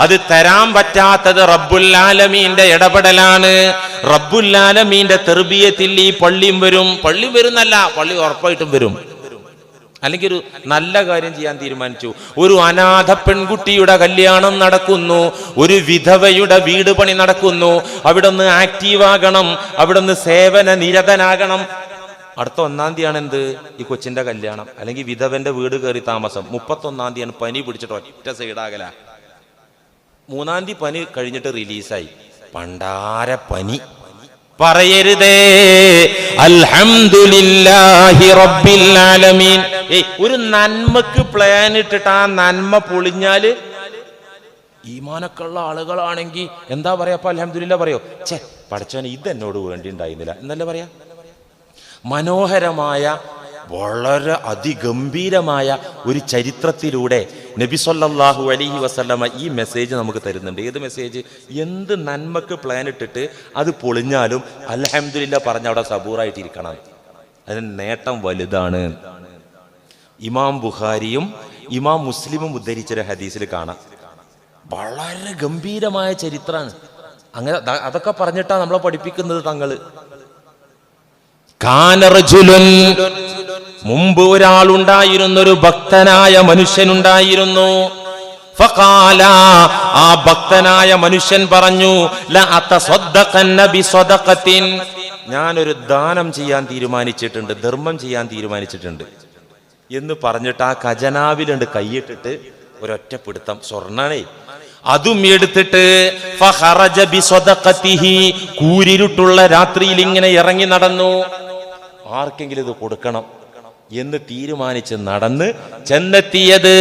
അത് തരാൻ പറ്റാത്തത് റബ്ബുൽ ആലമീന്റെ ഇടപെടലാണ്. റബ്ബുൽ ആലമീന്റെ തർബിയത്തിൽ ഈ പള്ളിയും വരും എന്നല്ല, പള്ളി ഉറപ്പായിട്ടും വരും. അല്ലെങ്കിൽ ഒരു നല്ല കാര്യം ചെയ്യാൻ തീരുമാനിച്ചു, ഒരു അനാഥ പെൺകുട്ടിയുടെ കല്യാണം നടക്കുന്നു, ഒരു വിധവയുടെ വീട് പണി നടക്കുന്നു, അവിടുന്ന് ആക്റ്റീവാകണം, അവിടുന്ന് സേവന നിരതനാകണം. അടുത്ത 1-ാം തീയതിയാണ് എന്ത്? ഈ കൊച്ചിന്റെ കല്യാണം. അല്ലെങ്കിൽ വിധവന്റെ വീട് കയറി താമസം. 31-ാം തീയതിയാണ് പനി പിടിച്ചിട്ട് ഒറ്റ സൈഡാകല. 3-ാം തീയതി പനി കഴിഞ്ഞിട്ട് റിലീസായി. പണ്ടാര പനി പറയരുതേ. അൽഹംദുലില്ലാഹി റബ്ബിൽ ആലമീൻ. ഒരു നന്മക്ക് പ്ലാൻ ഇട്ടിട്ട് ആ നന്മ പൊളിഞ്ഞാല്, ഈമാനൊക്കെയുള്ള ആളുകളാണെങ്കിൽ എന്താ പറയാ? അപ്പൊ അൽഹംദുലില്ലാഹ് പറയോ? പടച്ചോനെ ഇതെന്നോട് വേണ്ടി ഉണ്ടായിരുന്നില്ല എന്നല്ലേ പറയാ? മനോഹരമായ, വളരെ അതിഗംഭീരമായ ഒരു ചരിത്രത്തിലൂടെ നബി സല്ലല്ലാഹു അലൈഹി വസല്ലമ ഈ മെസ്സേജ് നമുക്ക് തരുന്നുണ്ട്. ഏത് മെസ്സേജ്? എന്ത് നന്മക്ക് പ്ലാൻ ഇട്ടിട്ട് അത് പൊളിഞ്ഞാലും അൽഹംദുലില്ലാഹ് പറഞ്ഞ അവിടെ സബൂറായിട്ടിരിക്കണം. അതിന് നേട്ടം വലുതാണ്. ഇമാം ബുഖാരിയും ഇമാം മുസ്ലിമും ഉദ്ധരിച്ചൊരു ഹദീസിൽ കാണാം. വളരെ ഗംഭീരമായ ചരിത്രമാണ്. അങ്ങനെ അതൊക്കെ പറഞ്ഞിട്ടാണ് നമ്മളെ പഠിപ്പിക്കുന്നത് തങ്ങള്. കാനറജുലുൻ, മുമ്പ് ഒരാളുണ്ടായിരുന്നൊരു ഭക്തനായ മനുഷ്യനുണ്ടായിരുന്നു. ഫഖാല, ആ ഭക്തനായ മനുഷ്യൻ പറഞ്ഞു, ല അതസദ്ദഖന്ന ബിസദഖത്തിൻ, ഞാനൊരു ദാനം ചെയ്യാൻ തീരുമാനിച്ചിട്ടുണ്ട്, ധർമ്മം ചെയ്യാൻ തീരുമാനിച്ചിട്ടുണ്ട് എന്ന് പറഞ്ഞിട്ട് ആ ഖജനാവിലുണ്ട് കൈയിട്ടിട്ട് ഒരൊറ്റ പിടുത്തം സ്വർണ്ണാണേ, അതും എടുത്തിട്ട് ഫഖറജ ബിസദഖതിഹി, കൂരിരുട്ടുള്ള രാത്രിയിൽ ഇങ്ങനെ ഇറങ്ങി നടന്നു. ആർക്കെങ്കിലും ഇത് കൊടുക്കണം എന്ന് തീരുമാനിച്ച് നടന്ന് ചെന്നെത്തിയത്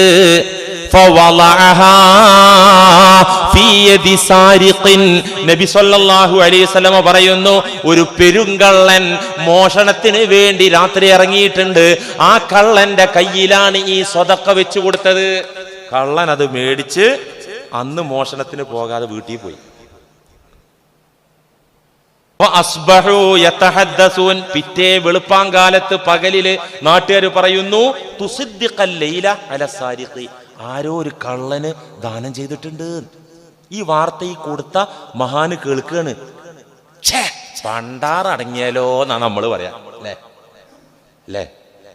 നബി സല്ലല്ലാഹു അലൈഹി വസല്ലം പറയുന്നു, ഒരു പെരുങ്കള്ളൻ മോഷണത്തിന് വേണ്ടി രാത്രി ഇറങ്ങിയിട്ടുണ്ട്. ആ കള്ളന്റെ കയ്യിലാണ് ഈ സ്വതക്ക വെച്ചു കൊടുത്തത്. കള്ളൻ അത് മേടിച്ച് അന്ന് മോഷണത്തിന് പോകാതെ വീട്ടിൽ പോയി. പിറ്റേ വെളുപ്പാങ്കാലത്ത് പകലില് നാട്ടുകാർ പറയുന്നു ആരോ ഒരു കള്ളന് ദാനം ചെയ്തിട്ടുണ്ട്. ഈ വാർത്ത ഈ കൊടുത്ത മഹാന് കേൾക്കാണ്. പണ്ടാറടങ്ങിയാലോ എന്നാ നമ്മള് പറയാം അല്ലേ.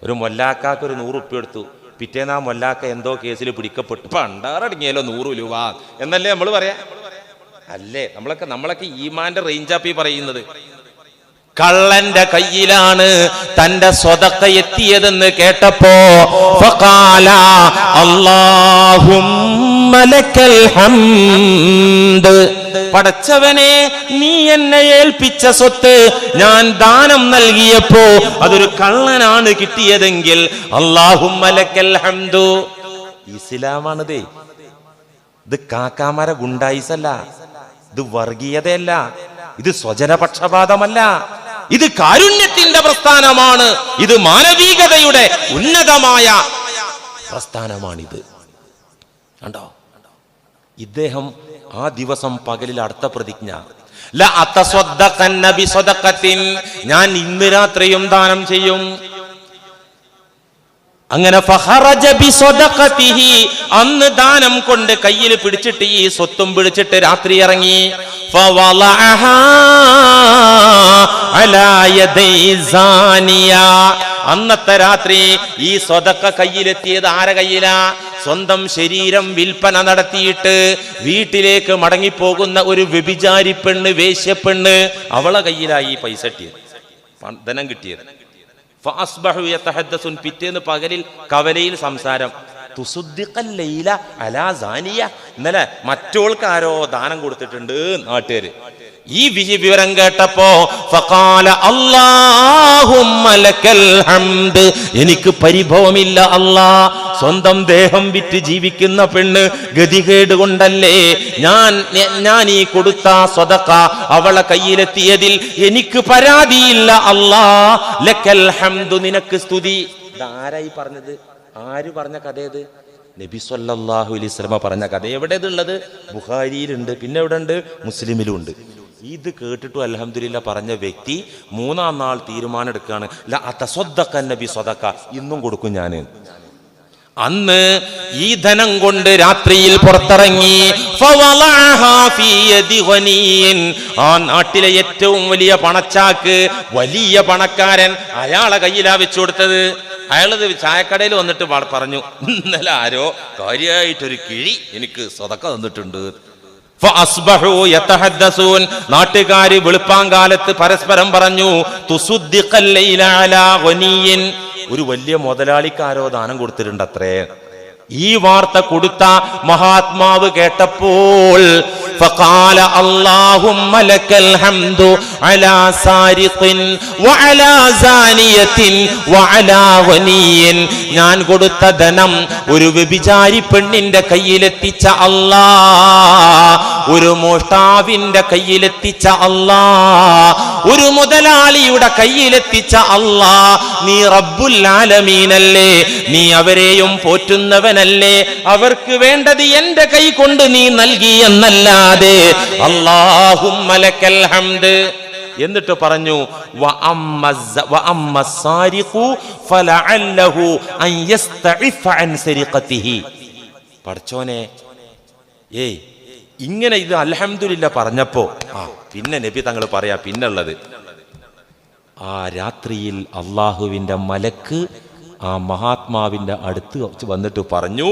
ഒരു മൊല്ലാക്കാക്ക് ഒരു 100 ഉറുപ്പ്യ എടുത്തു, പിറ്റേന്ന് ആ മൊല്ലാക്ക എന്തോ കേസിൽ പിടിക്കപ്പെട്ടു. പണ്ടാറടങ്ങിയാലോ 100 രൂപ എന്നല്ലേ നമ്മൾ പറയാ അല്ലേ. നമ്മളൊക്കെ ഈമാന്റെ റേഞ്ചാപ്പി പറയുന്നത്. കള്ളന്റെ കയ്യിലാണ് തന്റെ സ്വതക്ക എത്തിയതെന്ന് കേട്ടപ്പോ ഫഖാല അല്ലാഹുമ്മ ലക്കൽ ഹംദ്, പടച്ചവനെ നീ എന്നെ ഏൽപ്പിച്ച സ്വത്ത് ഞാൻ ദാനം നൽകിയപ്പോ അതൊരു കള്ളനാണ് കിട്ടിയതെങ്കിൽ അല്ലാഹുമ്മ ലക്കൽ ഹംദു. ഇസ്ലാമാണിത്. ഇത് കാക്കാമാരെ ഗുണ്ടായിസല്ല, ഇത് വർഗീയതയല്ല, ഇത് സ്വജനപക്ഷപാതമല്ല, ഇത് കാരുണ്യത്തിന്റെ പ്രസ്ഥാനമാണ്, ഇത് മാനവികതയുടെ ഉന്നതമായ പ്രസ്ഥാനമാണിത്. കണ്ടോ ഇദ്ദേഹം ആ ദിവസം പകലിൽ അടുത്ത പ്രതിജ്ഞ, ല അതസ്വദ്ദഖന്ന ബിസദഖത്തിൻ, ഞാൻ ഇന്ന് രാത്രിയും ദാനം ചെയ്യും. അങ്ങനെ ഫഖറജ ബിസദഖതിഹി, അന്ന് ദാനം കൊണ്ട് കയ്യിൽ പിടിച്ചിട്ട് ഈ സ്വത്തും പിടിച്ചിട്ട് രാത്രി ഇറങ്ങി. ഫവളഅഹാ അലാ യദൈ സാനിയ, അന്നത്തെ രാത്രി ഈ സ്വതക്ക കയ്യിലെത്തിയത് ആരെ കയ്യിലാ? സ്വന്തം ശരീരം വിൽപ്പന നടത്തിയിട്ട് വീട്ടിലേക്ക് മടങ്ങിപ്പോകുന്ന ഒരു വ്യഭിചാരി പെണ്ണ്, വേശ്യപ്പെണ്ണ്, അവളെ കയ്യിലായി ഈ പൈസ കിട്ടിയത്, ധനം കിട്ടിയത്. ഫഅസ്ബഹു യതഹദ്ദസുൻ, പിറ്റേന്ന് പകലിൽ കവലയിൽ സംസാരം. തുസുദ്ദിഖൽ ലൈല അലാ സാനിയ, ഇന്നലെ മറ്റോൾക്ക് ആരോ ദാനം കൊടുത്തിട്ടുണ്ട് നാട്ടുകാര്. ഈ വിവരം കേട്ടപ്പോ ഫഖാല അല്ലാഹുമ്മ ലക്കൽ ഹംദ്, എനിക്ക് പരിഭവമില്ല അല്ലാ, സ്വന്തം ദേഹം വിറ്റ് ജീവിക്കുന്ന പെണ്ണ് ഗതികേട് കൊണ്ടല്ലേ ഞാൻ ഈ കൊടുത്ത സ്വതക്ക അവളെ കയ്യിലെത്തിയതിൽ എനിക്ക് പരാതിയില്ല അല്ലാ, ലക്കൽ ഹംദു, നിനക്ക് സ്തുതി. ഇതാരായി പറഞ്ഞത്? ആര് പറഞ്ഞ കഥയത്? നബി സല്ലല്ലാഹു അലൈഹി വസല്ലം പറഞ്ഞ കഥ. എവിടെയുള്ളത്? ബുഖാരിയിലുണ്ട്, പിന്നെ എവിടെ ഉണ്ട്? മുസ്ലിമിലും ഉണ്ട്. ഇത് കേട്ടിട്ടു അൽഹംദുലില്ലാ പറഞ്ഞ വ്യക്തി 3-ാം നാൾ തീരുമാനം എടുക്കുകയാണ്, ല അതസ്വദ്ദഖന്ന ബിസദഖ, ഇന്നും കൊടുക്കും ഞാൻ. അന്ന് ഈ ധനം കൊണ്ട് രാത്രിയിൽ പുറത്തിറങ്ങി. ആ നാട്ടിലെ ഏറ്റവും വലിയ പണച്ചാക്ക്, വലിയ പണക്കാരൻ, അയാളെ കയ്യിലാ വെച്ചു കൊടുത്തത്. അയാളത് ചായക്കടയിൽ വന്നിട്ട് പറഞ്ഞു, ഇന്നലെ ആരോ കാര്യമായിട്ടൊരു കിഴി എനിക്ക് സ്വതക്ക തന്നിട്ടുണ്ട്. നാട്ടുകാര് വെളുപ്പാങ്കാലത്ത് പരസ്പരം പറഞ്ഞു, ഒരു വലിയ മുതലാളിക്കാരോ ദാനം കൊടുത്തിട്ടുണ്ട് അത്രേ. ഈ വാർത്ത കൊടുത്ത മഹാത്മാവ് കേട്ടപ്പോൾ ഫഖാല അല്ലാഹുമ്മ ലക്കൽ ഹംദു അലാ സാരിഖിൻ വഅലാ സാനിയത്തിൻ വഅലാ ഗനിയൻ, ഞാൻ കൊടുത്ത ധനം ഒരു വ്യഭിചാരി പെണ്ണിന്റെ കയ്യിലെത്തിച്ച അല്ലാ, ഒരു മോഷ്ടാവിന്റെ കയ്യിലെത്തിച്ച അല്ലാ, ഒരു മുതലാളിയുടെ കയ്യിലെത്തിച്ച അല്ലാ, നീ റബ്ബുൽ ആലമീനല്ലേ, നീ അവരെയും പോറ്റുന്നവനല്ലേ, അവർക്ക് വേണ്ടത് എന്റെ കൈ കൊണ്ട് നീ നൽകി എന്നല്ലാതെ. അല്ലാഹുമ്മ ലക്കൽ ഹംദ്. എന്നിട്ട് പറഞ്ഞു, പടച്ചോനെ, ഇങ്ങനെ ഇത് അൽഹംദുലില്ലാ പറഞ്ഞപ്പോ പിന്നെ നബി തങ്ങൾ പറയാ പിന്നുള്ളത്, ആ രാത്രിയിൽ അള്ളാഹുവിന്റെ മലക്ക് ആ മഹാത്മാവിന്റെ അടുത്ത് വന്നിട്ട് പറഞ്ഞു,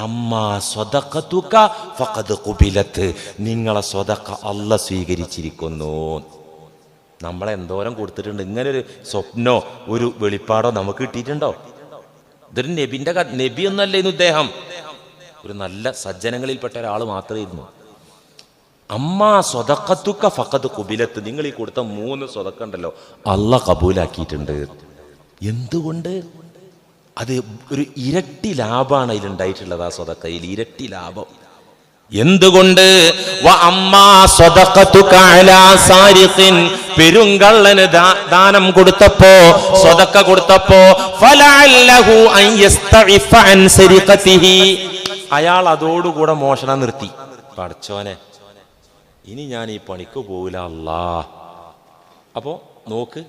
അമ്മാ സ്വദഖതുക ഫഖദ് ഖുബിലത്, നിങ്ങളെ സ്വദഖ അല്ലാഹ് സ്വീകരിച്ചിരിക്കുന്നു. നമ്മളെ എന്തോരം കൊടുത്തിട്ടുണ്ട്. ഇങ്ങനെ ഒരു സ്വപ്നോ ഒരു വെളിപ്പാടോ നമുക്ക് കിട്ടിയിട്ടുണ്ടോ? ഇതൊരു നബിന്റെ നബിയൊന്നല്ലേന്നു ഇദ്ദേഹം, ഒരു നല്ല സജ്ജനങ്ങളിൽപ്പെട്ട ഒരാൾ മാത്രമേ ഇരുന്നു. അമ്മാ സ്വദഖതുക ഫഖദ് ഖുബിലത്, നിങ്ങൾ ഈ കൊടുത്ത 3 സ്വദഖ ഉണ്ടല്ലോ അല്ലാഹ് കബൂലാക്കിയിട്ടുണ്ട്. എന്തുകൊണ്ട്? അത് ഒരു ഇരട്ടി ലാഭമാണ് അതിലുണ്ടായിട്ടുള്ളത്. ആ സ്വദഖയിൽ ഇരട്ടി ലാഭം. എന്തുകൊണ്ട്? പെരുങ്കള്ളന് ദാനം കൊടുത്തപ്പോ, സ്വദഖ കൊടുത്തപ്പോ, അയാൾ അതോടുകൂടെ മോഷണം നിർത്തി. പടച്ചോനെ, ഇനി ഞാൻ ഈ പണിക്ക് പോവില്ല അല്ലാ, അപ്പോൾ നോക്ക്,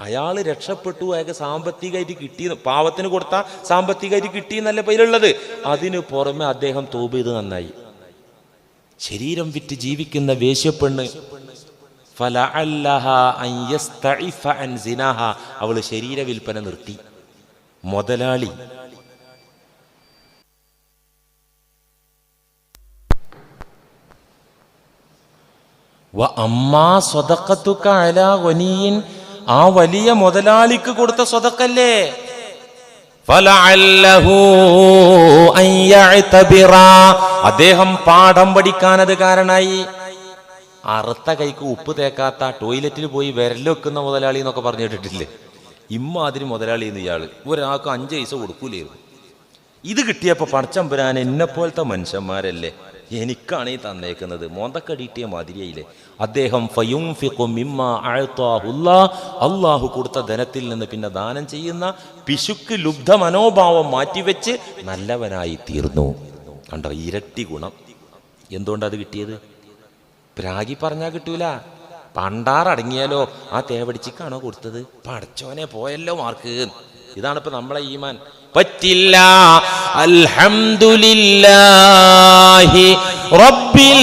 അയാൾ രക്ഷപ്പെട്ടു, അയാൾക്ക് സാമ്പത്തികമായിട്ട് കിട്ടി, പാവത്തിന് കൊടുത്ത സാമ്പത്തികമായിട്ട് കിട്ടി എന്നല്ല പേരുള്ളത്. അതിന് പുറമെ അദ്ദേഹം തൗബ ചെയ്ത് നന്നായി. ശരീരം വിറ്റ് ജീവിക്കുന്ന വേശ്യപ്പെണ്ണ്, അവള് ശരീര വിൽപ്പന നിർത്തി. മുതലാളി ആ വലിയ മുതലാളിക്ക് കൊടുത്ത സ്വതക്കല്ലേ. അദ്ദേഹം പാഠം പഠിക്കാൻ അത് കാരണമായി. അറുത്ത കൈക്ക് ഉപ്പ് തേക്കാത്ത, ടോയ്ലറ്റിൽ പോയി വിരൽ വെക്കുന്ന മുതലാളി എന്നൊക്കെ പറഞ്ഞു കേട്ടിട്ടില്ലേ? ഇമ്മാതിരി മുതലാളി എന്ന് ഇയാള് ഒരാൾക്ക് 5 പൈസ കൊടുക്കൂലായിരുന്നു. ഇത് കിട്ടിയപ്പോ പടച്ചമ്പുരാൻ എന്നെപ്പോലത്തെ മനുഷ്യന്മാരല്ലേ എനിക്കാണ് ഈ തന്നേക്കുന്നത്, മോന്തക്കടിയിട്ടിയ മാതിരിയായില്ലേ. അദ്ദേഹം അള്ളാഹു കൊടുത്ത ധനത്തിൽ നിന്ന് പിന്നെ ദാനം ചെയ്യുന്ന പിശുക്ക് ലുബ്ധ മനോഭാവം മാറ്റിവെച്ച് നല്ലവനായി തീർന്നു. കണ്ടോ, ഇരട്ടി ഗുണം. എന്തുകൊണ്ടത് കിട്ടിയത്? പ്രാഗി പറഞ്ഞാൽ കിട്ടൂല, പണ്ടാറടങ്ങിയാലോ ആ തേവടിച്ചിക്കാണോ കൊടുത്തത്? പടച്ചോനെ പോയല്ലോ മാർക്ക്. ഇതാണിപ്പോ നമ്മളെ ഈമാൻ. പറ്റില്ല. അൽഹംദുലില്ലാഹി റബ്ബിൽ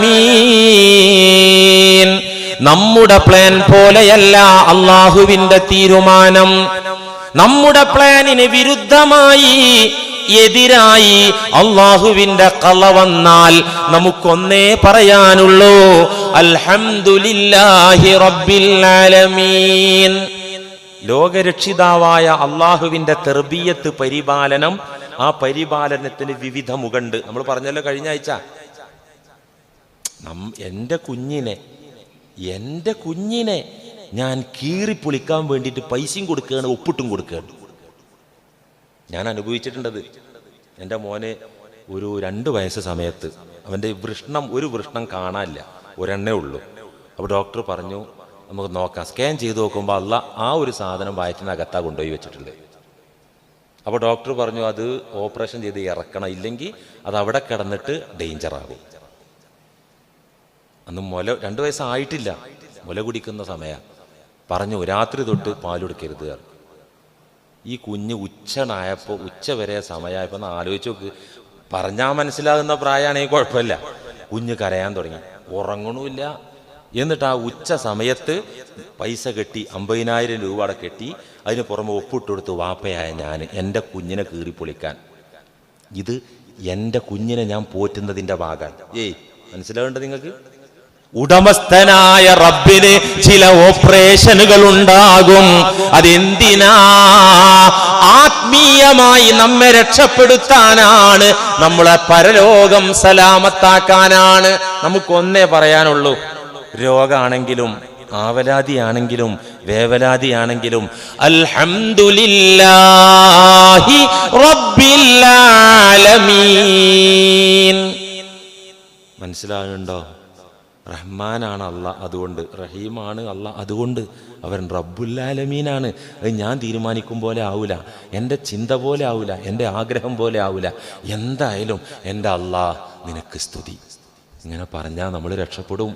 ആലമീൻ. നമ്മുടെ പ്ലാൻ പോലെയല്ല അള്ളാഹുവിന്റെ തീരുമാനം. നമ്മുടെ പ്ലാനിന് വിരുദ്ധമായി, എതിരായി അള്ളാഹുവിന്റെ ഖള വന്നാൽ നമുക്കൊന്നേ പറയാനുള്ളൂ, അൽഹംദുലില്ലാഹി റബ്ബിൽ ആലമീൻ. ലോകരക്ഷിതാവായ അള്ളാഹുവിന്റെ തർബിയത്ത്, പരിപാലനം, ആ പരിപാലനത്തിന് വിവിധ മുഖണ്ട്. നമ്മൾ പറഞ്ഞല്ലോ കഴിഞ്ഞ ആഴ്ച, എൻ്റെ കുഞ്ഞിനെ ഞാൻ കീറിപ്പൊളിക്കാൻ വേണ്ടിയിട്ട് പൈസയും കൊടുക്കുകയാണ്, ഒപ്പിട്ടും കൊടുക്കുകയാണ്. ഞാൻ അനുഭവിച്ചിട്ടുണ്ടത്. എൻ്റെ മോന് ഒരു 2 വയസ്സ് സമയത്ത് അവൻ്റെ ഒരു വൃഷ്ണം കാണാനില്ല, ഒരെണ്ണേ ഉള്ളൂ. അപ്പോൾ ഡോക്ടർ പറഞ്ഞു നമുക്ക് നോക്കാം. സ്കാൻ ചെയ്ത് നോക്കുമ്പോൾ അല്ല ആ ഒരു സാധനം വയറ്റിനകത്താ കൊണ്ടുപോയി വെച്ചിട്ടുണ്ട്. അപ്പോൾ ഡോക്ടർ പറഞ്ഞു അത് ഓപ്പറേഷൻ ചെയ്ത് ഇറക്കണം, ഇല്ലെങ്കിൽ അത് അവിടെ കിടന്നിട്ട് ഡേഞ്ചറാകും. അന്ന് 2 വയസ്സായിട്ടില്ല, മുല കുടിക്കുന്ന സമയം. പറഞ്ഞു രാത്രി തൊട്ട് പാലുകൊടുക്കരുത്. ഈ കുഞ്ഞ് ഉച്ചനായപ്പോൾ, ഉച്ച വരെ സമയമായപ്പോൾ ഒന്ന് ആലോചിച്ച് നോക്ക്. പറഞ്ഞാൽ മനസ്സിലാകുന്ന പ്രായമാണെങ്കിൽ കുഴപ്പമില്ല. കുഞ്ഞ് കരയാൻ തുടങ്ങി, ഉറങ്ങണമില്ല. എന്നിട്ട് ആ ഉച്ച സമയത്ത് പൈസ കെട്ടി 50,000 രൂപ അവിടെ കെട്ടി, അതിന് പുറമെ ഒപ്പിട്ടെടുത്ത് വാപ്പയായ ഞാൻ എൻ്റെ കുഞ്ഞിനെ കീറിപ്പൊളിക്കാൻ. ഇത് എൻ്റെ കുഞ്ഞിനെ ഞാൻ പോറ്റുന്നതിൻ്റെ ഭാഗമാണ്. മനസ്സിലാവേണ്ടത് നിങ്ങൾക്ക്? ഉടമസ്ഥനായ റബ്ബിന് ചില ഓപ്പറേഷനുകൾ ഉണ്ടാകും. അതെന്തിനാ? ആത്മീയമായി നമ്മെ രക്ഷപ്പെടുത്താനാണ്, നമ്മളെ പരലോകം സലാമത്താക്കാനാണ്. നമുക്കൊന്നേ പറയാനുള്ളൂ, രോഗാണെങ്കിലും ആവലാതിയാണെങ്കിലും വേവലാതിയാണെങ്കിലും അൽഹംദുലില്ലാഹി റബ്ബിൽ ആലമീൻ. മനസ്സിലാകുന്നുണ്ടോ? റഹ്മാനാണ് അള്ളാഹ്, അതുകൊണ്ട് റഹീമാണ് അള്ളാഹ്, അതുകൊണ്ട് അവൻ റബ്ബുൽ ആലമീനാണ്. അത് ഞാൻ തീരുമാനിക്കും പോലെ ആവൂല, എൻ്റെ ചിന്ത പോലെ ആവൂല, എൻ്റെ ആഗ്രഹം പോലെ ആവൂല. എന്തായാലും എൻ്റെ അള്ളാഹ് നിനക്ക് സ്തുതി. ഇങ്ങനെ പറഞ്ഞാൽ നമ്മൾ രക്ഷപ്പെടും.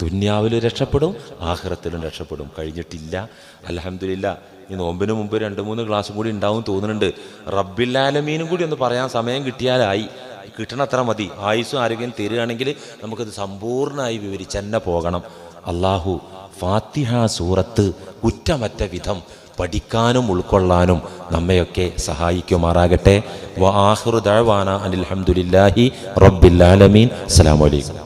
ദുന്യാവിലും രക്ഷപ്പെടും, ആഖിറത്തിലും രക്ഷപ്പെടും. കഴിഞ്ഞിട്ടില്ല, അൽഹംദുലില്ലാ. ഈ നോമ്പിന് മുമ്പ് 2-3 ക്ലാസ്സും കൂടി ഉണ്ടാവും തോന്നുന്നുണ്ട്. റബ്ബിൽ ആലമീനും കൂടി ഒന്ന് പറയാൻ സമയം കിട്ടിയാലായി. കിട്ടണത്ര മതി. ആയുസ്സും ആരോഗ്യം തരികയാണെങ്കിൽ നമുക്കത് സമ്പൂർണ്ണമായി വിവരിച്ച് തന്നെ പോകണം. അള്ളാഹു ഫാത്തിഹ സൂറത്ത് കുറ്റമറ്റ വിധം പഠിക്കാനും ഉൾക്കൊള്ളാനും നമ്മയൊക്കെ സഹായിക്കുമാറാകട്ടെ. വ ആഖിറു ദഅ്വാനാ അനിൽ ഹംദുലില്ലാഹി റബ്ബിൽ ആലമീൻ. അസ്സലാമു അലൈക്കും.